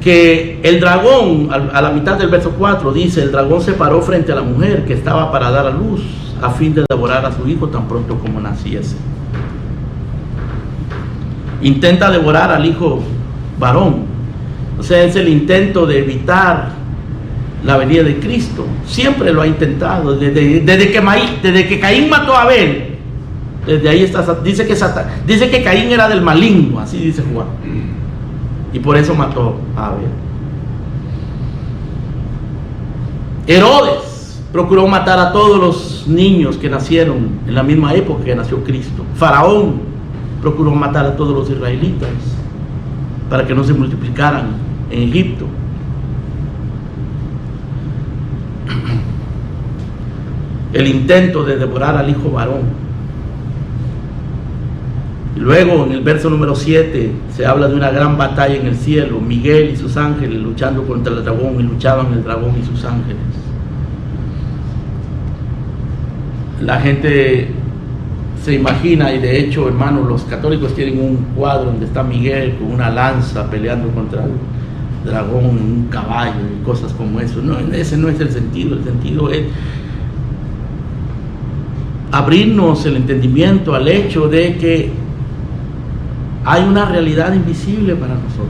que el dragón, a la mitad del verso 4 dice: el dragón se paró frente a la mujer que estaba para dar a luz, a fin de devorar a su hijo tan pronto como naciese. Intenta devorar al hijo varón. O sea, es el intento de evitar la venida de Cristo. Siempre lo ha intentado. Desde que Caín mató a Abel, desde ahí está. Dice que Caín era del maligno, así dice Juan, y por eso mató a Abel. Herodes procuró matar a todos los niños que nacieron en la misma época que nació Cristo. Faraón procuró matar a todos los israelitas para que no se multiplicaran en Egipto. El intento de devorar al hijo varón. Y luego en el verso número 7 se habla de una gran batalla en el cielo, Miguel y sus ángeles luchando contra el dragón, y luchaban el dragón y sus ángeles. La gente se imagina, y de hecho, hermanos, los católicos tienen un cuadro donde está Miguel con una lanza peleando contra el dragón, un caballo y cosas como eso. No, ese no es el sentido. El sentido es abrirnos el entendimiento al hecho de que hay una realidad invisible para nosotros.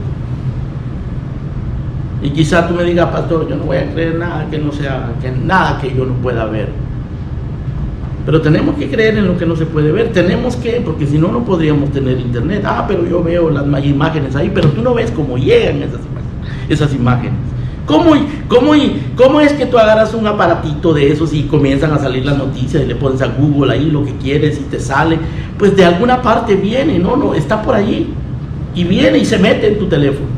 Y quizá tú me digas: pastor, yo no voy a creer nada que no sea, nada que yo no pueda ver. Pero tenemos que creer en lo que no se puede ver. Tenemos que, porque si no, no podríamos tener internet. Pero yo veo las imágenes ahí, pero tú no ves cómo llegan esas imágenes. ¿Cómo es que tú agarras un aparatito de esos y comienzan a salir las noticias y le pones a Google ahí lo que quieres y te sale? Pues de alguna parte viene, no, está por allí. Y viene y se mete en tu teléfono.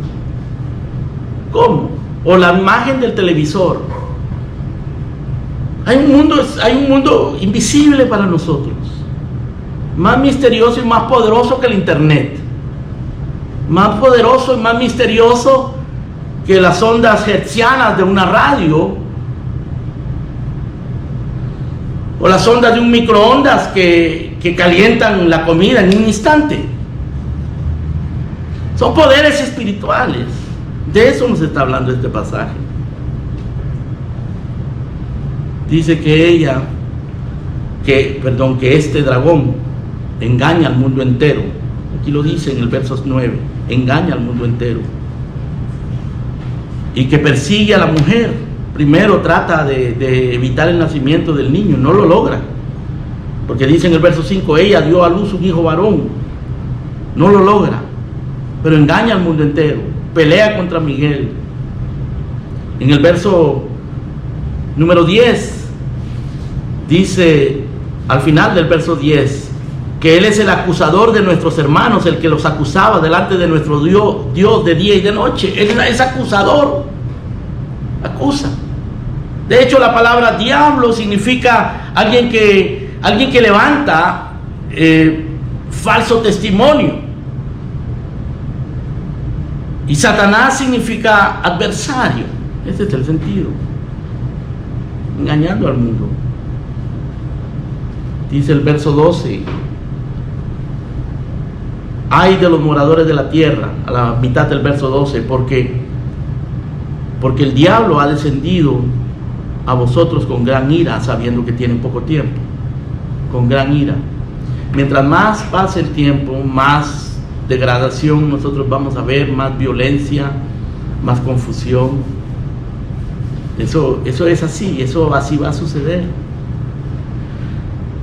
¿Cómo? O la imagen del televisor. Hay un mundo invisible para nosotros, más misterioso y más poderoso que el internet, más poderoso y más misterioso que las ondas hertzianas de una radio, o las ondas de un microondas que calientan la comida en un instante. Son poderes espirituales. De eso nos está hablando este pasaje. Dice que este dragón engaña al mundo entero. Aquí lo dice en el verso 9, engaña al mundo entero. Y que persigue a la mujer. Primero trata de evitar el nacimiento del niño, no lo logra. Porque dice en el verso 5, ella dio a luz un hijo varón. No lo logra, pero engaña al mundo entero, pelea contra Miguel. En el verso número 10, dice, al final del verso 10, que Él es el acusador de nuestros hermanos, el que los acusaba delante de nuestro Dios de día y de noche. Él es acusador, acusa. De hecho, la palabra diablo significa alguien que levanta falso testimonio. Y Satanás significa adversario. Ese es el sentido. Engañando al mundo. Dice el verso 12: ay de los moradores de la tierra, a la mitad del verso 12, porque el diablo ha descendido a vosotros con gran ira, sabiendo que tienen poco tiempo. Con gran ira. Mientras más pase el tiempo, más degradación nosotros vamos a ver, más violencia, más confusión. Eso es así, eso así va a suceder.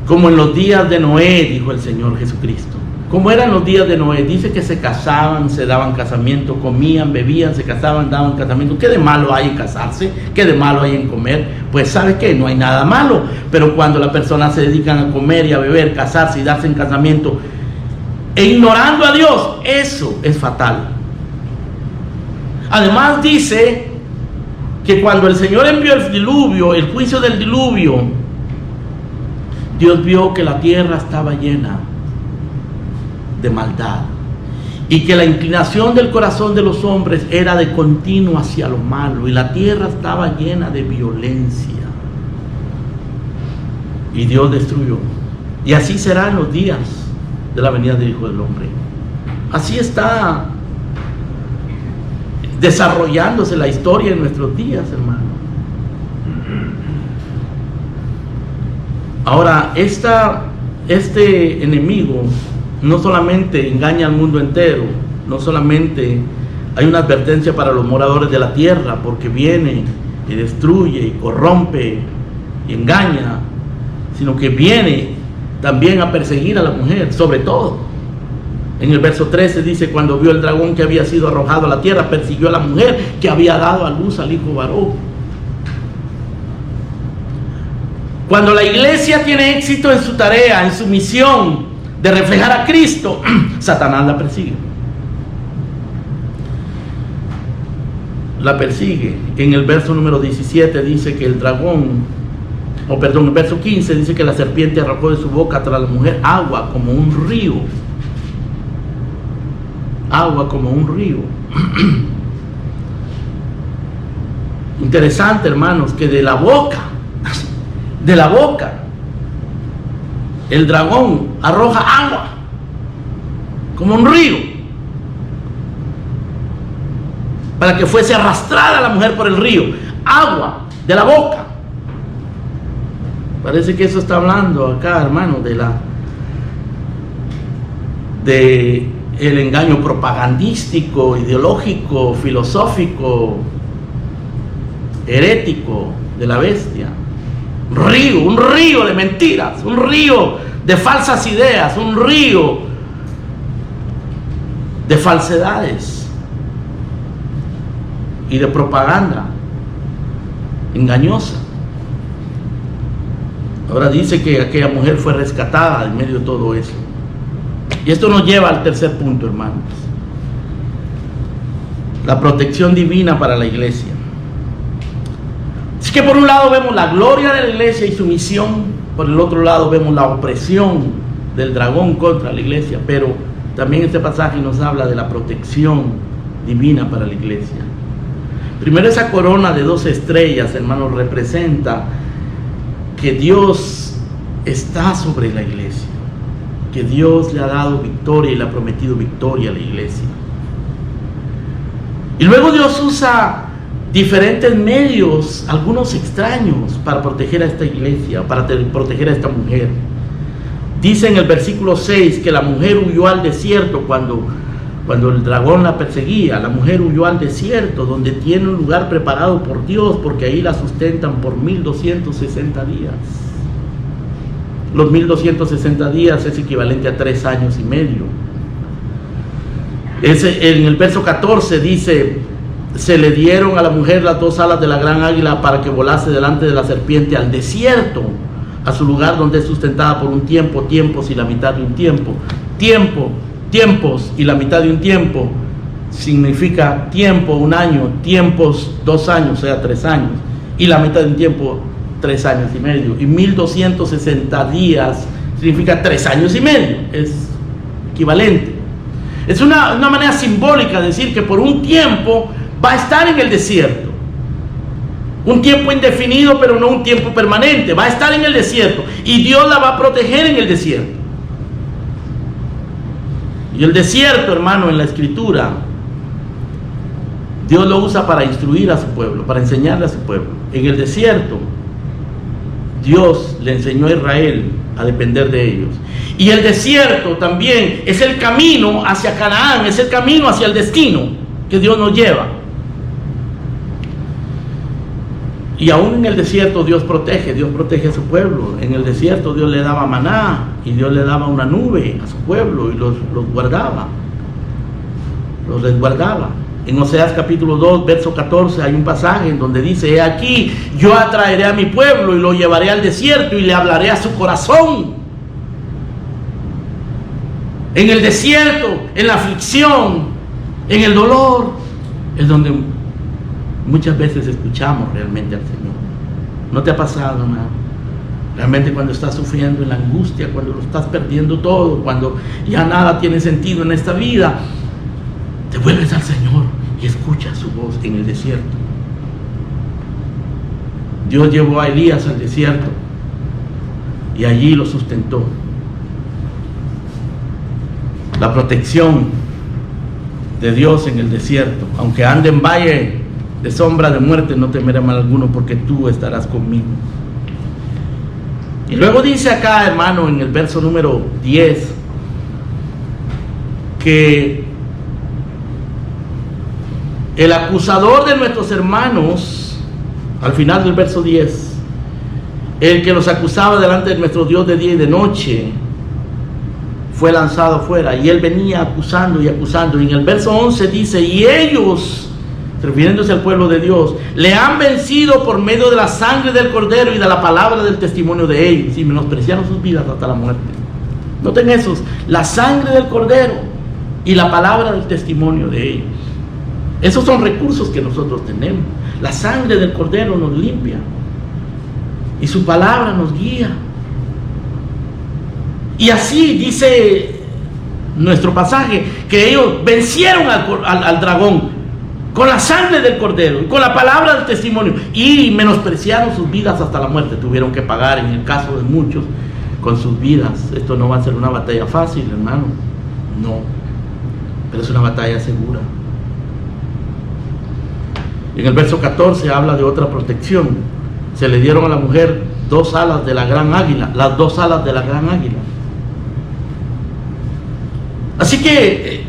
Como en los días de Noé, dijo el Señor Jesucristo. ¿Cómo eran los días de Noé? Dice que se casaban, se daban casamiento, comían, bebían, se casaban, daban casamiento. ¿Qué de malo hay en casarse? ¿Qué de malo hay en comer? Pues ¿sabe qué? No hay nada malo. Pero cuando las personas se dedican a comer y a beber, casarse y darse en casamiento, e ignorando a Dios, eso es fatal. Además dice que cuando el Señor envió el diluvio, el juicio del diluvio, Dios vio que la tierra estaba llena de maldad y que la inclinación del corazón de los hombres era de continuo hacia lo malo, y la tierra estaba llena de violencia, y Dios destruyó. Y así será en los días de la venida del Hijo del Hombre. Así está desarrollándose la historia en nuestros días, hermano. Ahora, este enemigo no solamente engaña al mundo entero, no solamente hay una advertencia para los moradores de la tierra, porque viene y destruye y corrompe y engaña, sino que viene también a perseguir a la mujer, sobre todo. En el verso 13 dice: cuando vio el dragón que había sido arrojado a la tierra, persiguió a la mujer que había dado a luz al hijo varón. Cuando la iglesia tiene éxito en su tarea, en su misión de reflejar a Cristo, Satanás la persigue. La persigue. En el verso número 17 dice que el dragón, el verso 15 dice que la serpiente arrojó de su boca tras la mujer agua como un río. Agua como un río. Interesante, hermanos, que de la boca, el dragón arroja agua como un río, para que fuese arrastrada la mujer por el río. Agua de la boca. Parece que eso está hablando acá, hermano, de el engaño propagandístico, ideológico, filosófico, herético de la bestia. Un río de mentiras, un río de falsas ideas, un río de falsedades y de propaganda engañosa. Ahora dice que aquella mujer fue rescatada en medio de todo eso. Y esto nos lleva al tercer punto, hermanos: la protección divina para la iglesia. Es que por un lado vemos la gloria de la iglesia y su misión, por el otro lado vemos la opresión del dragón contra la iglesia, pero también este pasaje nos habla de la protección divina para la iglesia. Primero, esa corona de 12 estrellas, hermanos, representa que Dios está sobre la iglesia, que Dios le ha dado victoria y le ha prometido victoria a la iglesia. Y luego Dios usa diferentes medios, algunos extraños, para proteger a esta iglesia, para proteger a esta mujer. Dice en el versículo 6 que la mujer huyó al desierto cuando el dragón la perseguía. La mujer huyó al desierto, donde tiene un lugar preparado por Dios, porque ahí la sustentan por 1260 días. Los 1260 días es equivalente a 3 años y medio. En el verso 14 dice: se le dieron a la mujer las 2 alas de la gran águila para que volase delante de la serpiente al desierto, a su lugar donde es sustentada por un tiempo, tiempos y la mitad de un tiempo. Tiempos y la mitad de un tiempo significa tiempo, 1 año, tiempos, 2 años, o sea, 3 años, y la mitad de un tiempo, 3 años y medio. Y 1260 días significa 3 años y medio, es equivalente. Es una manera simbólica de decir que por un tiempo va a estar en el desierto. Un tiempo indefinido, pero no un tiempo permanente. Va a estar en el desierto y Dios la va a proteger en el desierto. Y el desierto, hermano, en la Escritura, Dios lo usa para instruir a su pueblo, para enseñarle a su pueblo. En el desierto, Dios le enseñó a Israel a depender de ellos. Y el desierto también es el camino hacia Canaán, es el camino hacia el destino que Dios nos lleva. Y aún en el desierto Dios protege a su pueblo. En el desierto Dios le daba maná y Dios le daba una nube a su pueblo y los guardaba, los resguardaba. En Oseas capítulo 2, verso 14 hay un pasaje en donde dice: he aquí, yo atraeré a mi pueblo y lo llevaré al desierto y le hablaré a su corazón. En el desierto, en la aflicción, en el dolor, es donde muchas veces escuchamos realmente al Señor. ¿No te ha pasado, hermano? Realmente cuando estás sufriendo en la angustia, cuando lo estás perdiendo todo, cuando ya nada tiene sentido en esta vida, te vuelves al Señor y escuchas su voz en el desierto. Dios llevó a Elías al desierto y allí lo sustentó. La protección de Dios en el desierto: aunque ande en valle de sombra de muerte, no temeré mal alguno, porque tú estarás conmigo. Y luego dice acá, hermano, en el verso número 10, que el acusador de nuestros hermanos, al final del verso 10, el que los acusaba delante de nuestro Dios de día y de noche, fue lanzado fuera. Y él venía acusando y acusando. Y en el verso 11 dice: y ellos, refiriéndose al pueblo de Dios, le han vencido por medio de la sangre del Cordero y de la palabra del testimonio de ellos, y menospreciaron sus vidas hasta la muerte. Noten esos: la sangre del Cordero y la palabra del testimonio de ellos. Esos son recursos que nosotros tenemos. La sangre del Cordero nos limpia y su palabra nos guía. Y así dice nuestro pasaje, que ellos vencieron al dragón con la sangre del Cordero y con la palabra del testimonio, y menospreciaron sus vidas hasta la muerte. Tuvieron que pagar, en el caso de muchos, con sus vidas. Esto no va a ser una batalla fácil, hermano, no, pero es una batalla segura. En el verso 14 habla de otra protección: se le dieron a la mujer 2 alas de la gran águila, las 2 alas de la gran águila. Así que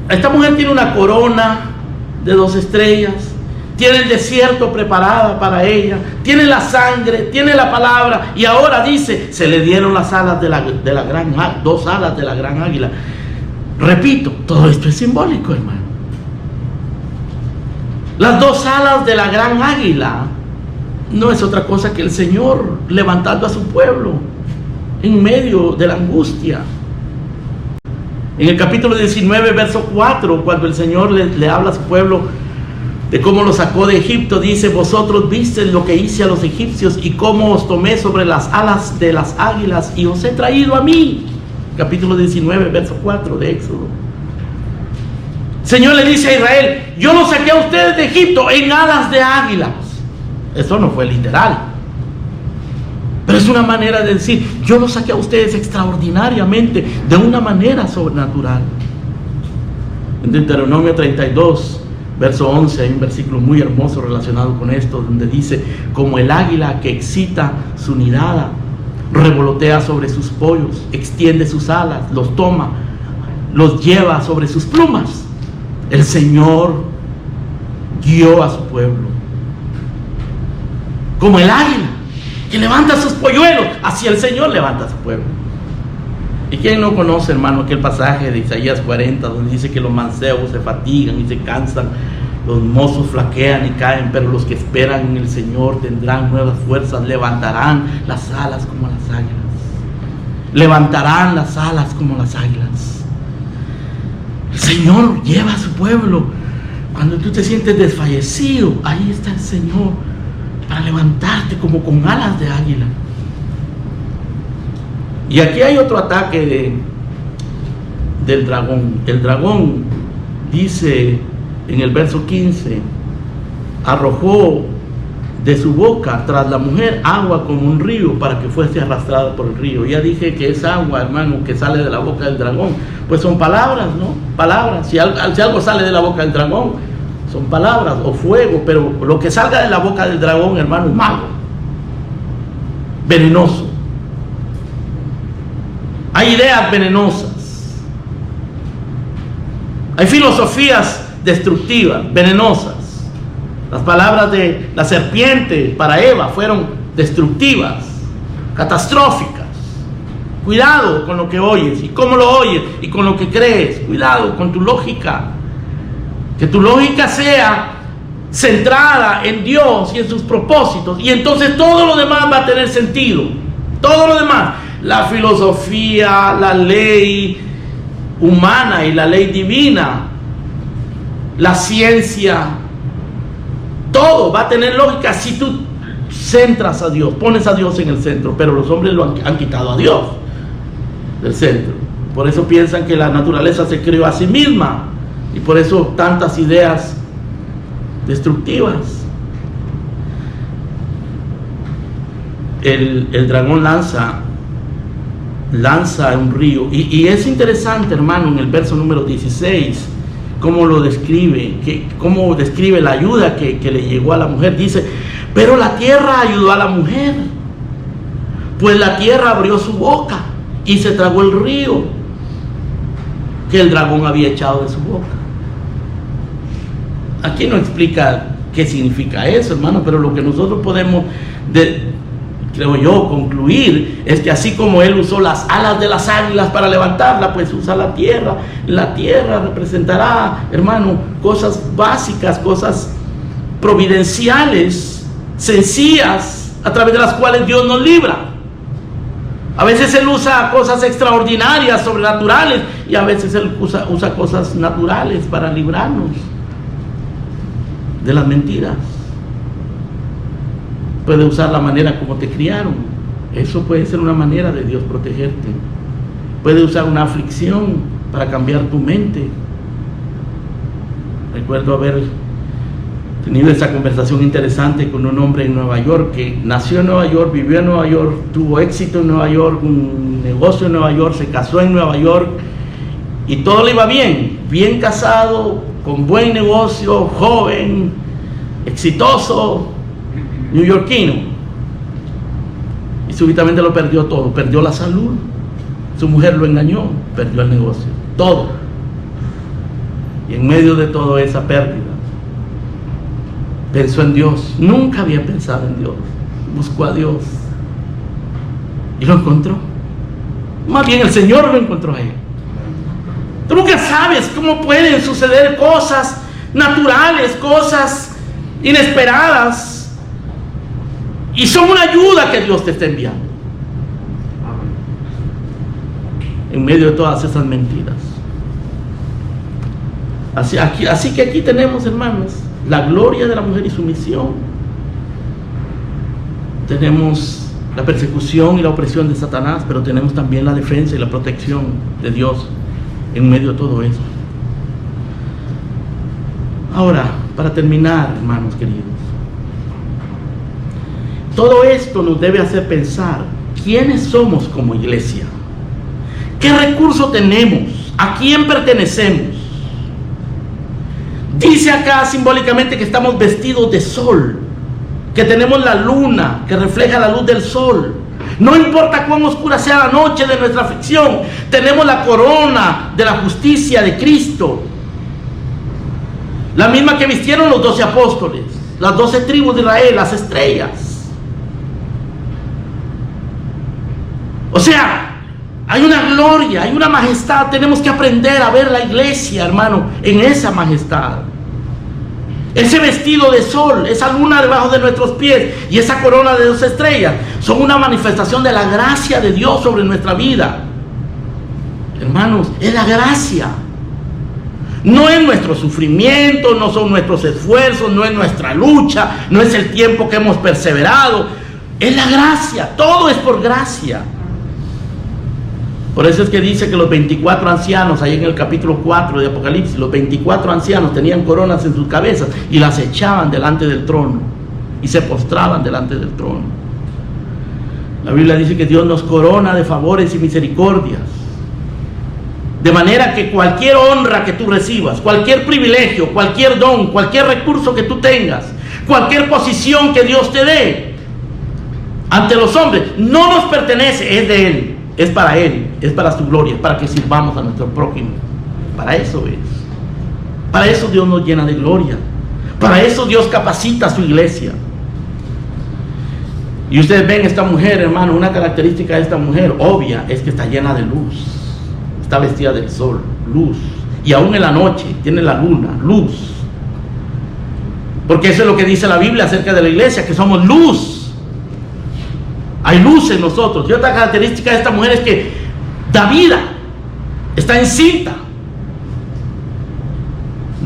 esta mujer tiene una corona de 2 estrellas, tiene el desierto preparada para ella, tiene la sangre, tiene la palabra, y ahora dice: se le dieron las alas de la gran, 2 alas de la gran águila. Repito, todo esto es simbólico, hermano. Las 2 alas de la gran águila no es otra cosa que el Señor levantando a su pueblo en medio de la angustia. En el capítulo 19, verso 4, cuando el Señor le habla a su pueblo de cómo lo sacó de Egipto, dice: vosotros visteis lo que hice a los egipcios y cómo os tomé sobre las alas de las águilas y os he traído a mí. Capítulo 19, verso 4 de Éxodo. El Señor le dice a Israel: yo los saqué a ustedes de Egipto en alas de águilas. Eso no fue literal, pero es una manera de decir: yo los saqué a ustedes extraordinariamente, de una manera sobrenatural. En Deuteronomio 32, verso 11, hay un versículo muy hermoso relacionado con esto, donde dice: como el águila que excita su nidada, revolotea sobre sus pollos, extiende sus alas, los toma, los lleva sobre sus plumas. El Señor guió a su pueblo como el águila que levanta sus polluelos. Así el Señor levanta a su pueblo. ¿Y quién no conoce, hermano, aquel pasaje de Isaías 40 donde dice que los mancebos se fatigan y se cansan, los mozos flaquean y caen, pero los que esperan en el Señor tendrán nuevas fuerzas, levantarán las alas como las águilas? Levantarán las alas como las águilas. El Señor lleva a su pueblo. Cuando tú te sientes desfallecido, ahí está el Señor para levantarte como con alas de águila. Y aquí hay otro ataque del dragón. El dragón dice en el verso 15: arrojó de su boca tras la mujer agua como un río para que fuese arrastrada por el río. Ya dije que es agua, hermano, que sale de la boca del dragón. Pues son palabras, ¿no? Palabras. Si algo sale de la boca del dragón, son palabras o fuego. Pero lo que salga de la boca del dragón, hermano, es malo, venenoso. Hay ideas venenosas, hay filosofías destructivas, venenosas. Las palabras de la serpiente para Eva fueron destructivas, catastróficas. Cuidado con lo que oyes y cómo lo oyes y con lo que crees. Cuidado con tu lógica. Que tu lógica sea centrada en Dios y en sus propósitos, y entonces todo lo demás va a tener sentido. Todo lo demás, la filosofía, la ley humana y la ley divina, la ciencia, todo va a tener lógica si tú centras a Dios, pones a Dios en el centro. Pero los hombres lo han quitado a Dios del centro. Por eso piensan que la naturaleza se creó a sí misma, y por eso tantas ideas destructivas. El dragón lanza un río, y es interesante, hermano, en el verso número 16 cómo lo describe, cómo describe la ayuda que le llegó a la mujer. Dice: pero la tierra ayudó a la mujer, pues la tierra abrió su boca y se tragó el río que el dragón había echado de su boca. Aquí no explica qué significa eso, hermano, pero lo que nosotros podemos, creo yo, concluir es que así como él usó las alas de las águilas para levantarla, pues usa la tierra. La tierra representará, hermano, cosas básicas, cosas providenciales, sencillas, a través de las cuales Dios nos libra. A veces Él usa cosas extraordinarias, sobrenaturales, y a veces Él usa cosas naturales para librarnos de las mentiras. Puede usar la manera como te criaron. Eso puede ser una manera de Dios protegerte. Puede usar una aflicción para cambiar tu mente. Recuerdo haber tenido esa conversación interesante con un hombre en Nueva York que nació en Nueva York, vivió en Nueva York, tuvo éxito en Nueva York, un negocio en Nueva York, se casó en Nueva York y todo le iba bien. Bien casado, con buen negocio, joven, exitoso, neoyorquino. Y súbitamente lo perdió todo. Perdió la salud, su mujer lo engañó, perdió el negocio, todo. Y en medio de toda esa pérdida pensó en Dios. Nunca había pensado en Dios. Buscó a Dios y lo encontró. Más bien el Señor lo encontró a él. Tú nunca sabes cómo pueden suceder cosas naturales, cosas inesperadas, y son una ayuda que Dios te está enviando en medio de todas esas mentiras. Así que aquí tenemos, hermanos, la gloria de la mujer y su misión. Tenemos la persecución y la opresión de Satanás, pero tenemos también la defensa y la protección de Dios en medio de todo eso. Ahora, para terminar, hermanos queridos, todo esto nos debe hacer pensar quiénes somos como iglesia, qué recursos tenemos, a quién pertenecemos. Dice acá simbólicamente que estamos vestidos de sol, que tenemos la luna que refleja la luz del sol. No importa cuán oscura sea la noche de nuestra aflicción, tenemos la corona de la justicia de Cristo, la misma que vistieron los 12 apóstoles, las 12 tribus de Israel, las estrellas. O sea, hay una gloria, hay una majestad. Tenemos que aprender a ver la iglesia, hermano, en esa majestad. Ese vestido de sol, esa luna debajo de nuestros pies y esa corona de 2 estrellas son una manifestación de la gracia de Dios sobre nuestra vida. Hermanos, es la gracia. No es nuestro sufrimiento, no son nuestros esfuerzos, no es nuestra lucha, no es el tiempo que hemos perseverado. Es la gracia, todo es por gracia. Por eso es que dice que los 24 ancianos, ahí en el capítulo 4 de Apocalipsis, los 24 ancianos tenían coronas en sus cabezas y las echaban delante del trono y se postraban delante del trono. La Biblia dice que Dios nos corona de favores y misericordias. De manera que cualquier honra que tú recibas, cualquier privilegio, cualquier don, cualquier recurso que tú tengas, cualquier posición que Dios te dé ante los hombres, no nos pertenece, es de Él, es para Él, es para su gloria, para que sirvamos a nuestro prójimo. Para eso es. Para eso Dios nos llena de gloria. Para eso Dios capacita a su iglesia. Y ustedes ven esta mujer, hermano, una característica de esta mujer obvia es que está llena de luz. Está vestida del sol, luz. Y aún en la noche tiene la luna, luz. Porque eso es lo que dice la Biblia acerca de la iglesia, que somos luz. Hay luz en nosotros. Y otra característica de esta mujer es que da vida. Está encinta.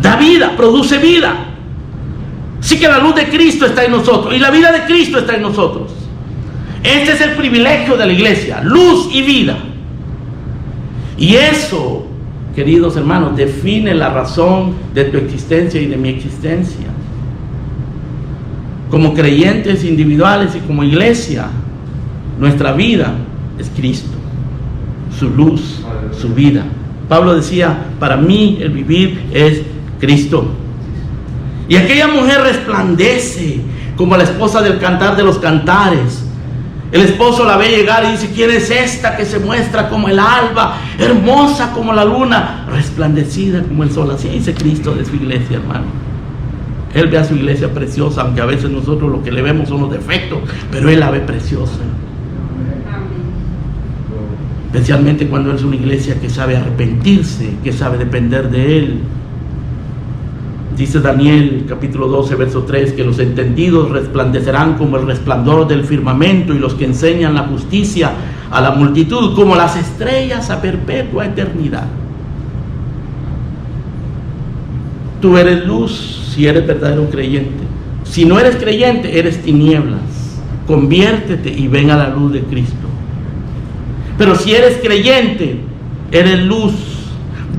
Da vida, produce vida. Así que la luz de Cristo está en nosotros. Y la vida de Cristo está en nosotros. Este es el privilegio de la iglesia. Luz y vida. Y eso, queridos hermanos, define la razón de tu existencia y de mi existencia. Como creyentes individuales y como iglesia, nuestra vida es Cristo, su luz, su vida. Pablo decía, para mí el vivir es Cristo. Y aquella mujer resplandece como la esposa del Cantar de los Cantares. El esposo la ve llegar y dice, ¿quién es esta que se muestra como el alba, hermosa como la luna, resplandecida como el sol? Así dice Cristo de su iglesia, hermano. Él ve a su iglesia preciosa, aunque a veces nosotros lo que le vemos son los defectos, pero Él la ve preciosa. Especialmente cuando es una iglesia que sabe arrepentirse, que sabe depender de Él. Dice Daniel capítulo 12 verso 3 que los entendidos resplandecerán como el resplandor del firmamento y los que enseñan la justicia a la multitud como las estrellas a perpetua eternidad. Tú eres luz si eres verdadero creyente. Si no eres creyente, eres tinieblas. Conviértete y ven a la luz de Cristo. Pero si eres creyente, eres luz.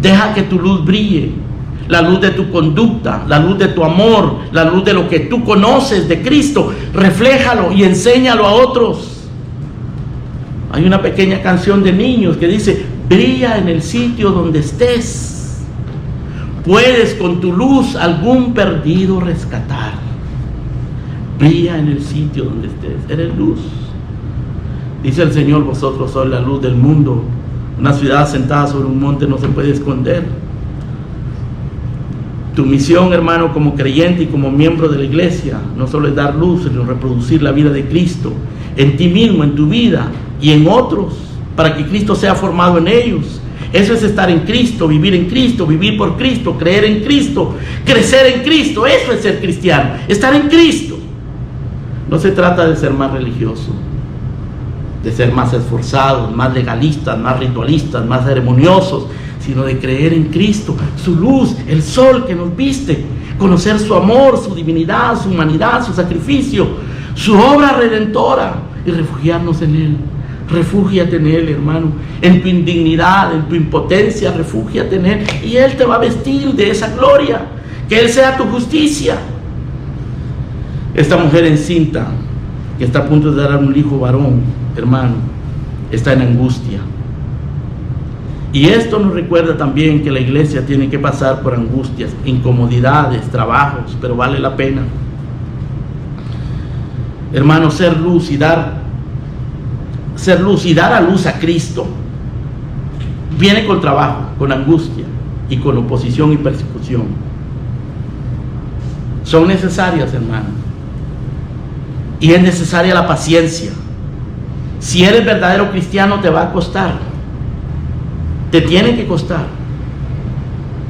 Deja que tu luz brille. La luz de tu conducta, la luz de tu amor, la luz de lo que tú conoces de Cristo. Refléjalo y enséñalo a otros. Hay una pequeña canción de niños que dice, brilla en el sitio donde estés. Puedes con tu luz algún perdido rescatar. Brilla en el sitio donde estés. Eres luz. Dice el Señor, vosotros sois la luz del mundo. Una ciudad sentada sobre un monte no se puede esconder. Tu misión, hermano, como creyente y como miembro de la iglesia, no solo es dar luz, sino reproducir la vida de Cristo en ti mismo, en tu vida y en otros, para que Cristo sea formado en ellos. Eso es estar en Cristo, vivir por Cristo, creer en Cristo, crecer en Cristo. Eso es ser cristiano, estar en Cristo. No se trata de ser más religioso, de ser más esforzados, más legalistas, más ritualistas, más ceremoniosos, sino de creer en Cristo, su luz, el sol que nos viste, conocer su amor, su divinidad, su humanidad, su sacrificio, su obra redentora y refugiarnos en Él. Refúgiate en Él, hermano, en tu indignidad, en tu impotencia, refúgiate en Él y Él te va a vestir de esa gloria, que Él sea tu justicia. Esta mujer encinta, que está a punto de dar un hijo varón, hermano, está en angustia. Y esto nos recuerda también que la iglesia tiene que pasar por angustias, incomodidades, trabajos, pero vale la pena. Hermano, ser luz y dar a luz a Cristo viene con trabajo, con angustia y con oposición y persecución. Son necesarias, hermano. Y es necesaria la paciencia. Si eres verdadero cristiano, te va a costar. Te tiene que costar.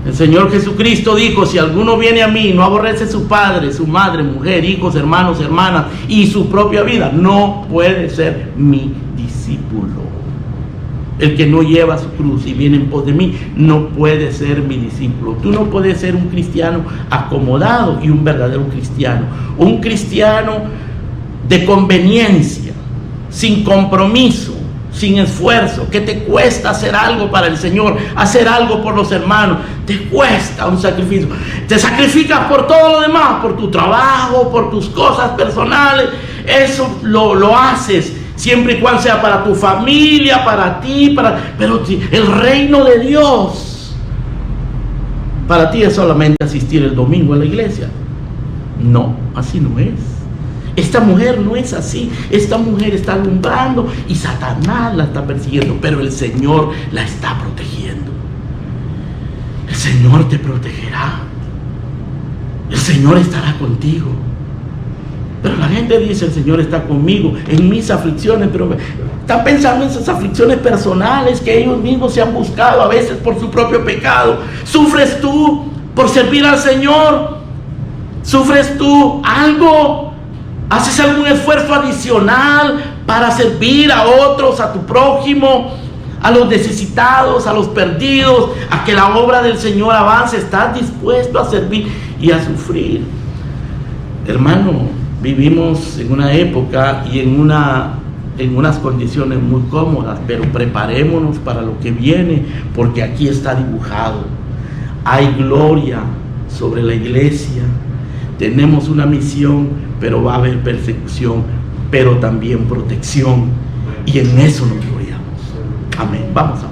El Señor Jesucristo dijo: si alguno viene a mí y no aborrece su padre, su madre, mujer, hijos, hermanos, hermanas y su propia vida, no puede ser mi discípulo. El que no lleva su cruz y viene en pos de mí no puede ser mi discípulo. Tú no puedes ser un cristiano acomodado y un verdadero cristiano. Un cristiano de conveniencia, sin compromiso, sin esfuerzo, que te cuesta hacer algo para el Señor, hacer algo por los hermanos, te cuesta un sacrificio. Te sacrificas por todo lo demás, por tu trabajo, por tus cosas personales. Eso lo haces siempre y cuando sea para tu familia, para ti, pero el reino de Dios para ti es solamente asistir el domingo a la iglesia. No, así no es. Esta mujer no es así. Esta mujer está alumbrando y Satanás la está persiguiendo, pero el Señor la está protegiendo. El Señor te protegerá. El Señor estará contigo. Pero la gente dice: el Señor está conmigo en mis aflicciones, pero están pensando en esas aflicciones personales que ellos mismos se han buscado, a veces por su propio pecado. ¿Sufres tú por servir al Señor? ¿Sufres tú algo? ¿Haces algún esfuerzo adicional para servir a otros, a tu prójimo, a los necesitados, a los perdidos, a que la obra del Señor avance? ¿Estás dispuesto a servir y a sufrir? Hermano, vivimos en una época y en unas condiciones muy cómodas, pero preparémonos para lo que viene, porque aquí está dibujado. Hay gloria sobre la iglesia. Tenemos una misión, pero va a haber persecución, pero también protección. Y en eso nos gloriamos. Amén. Vamos a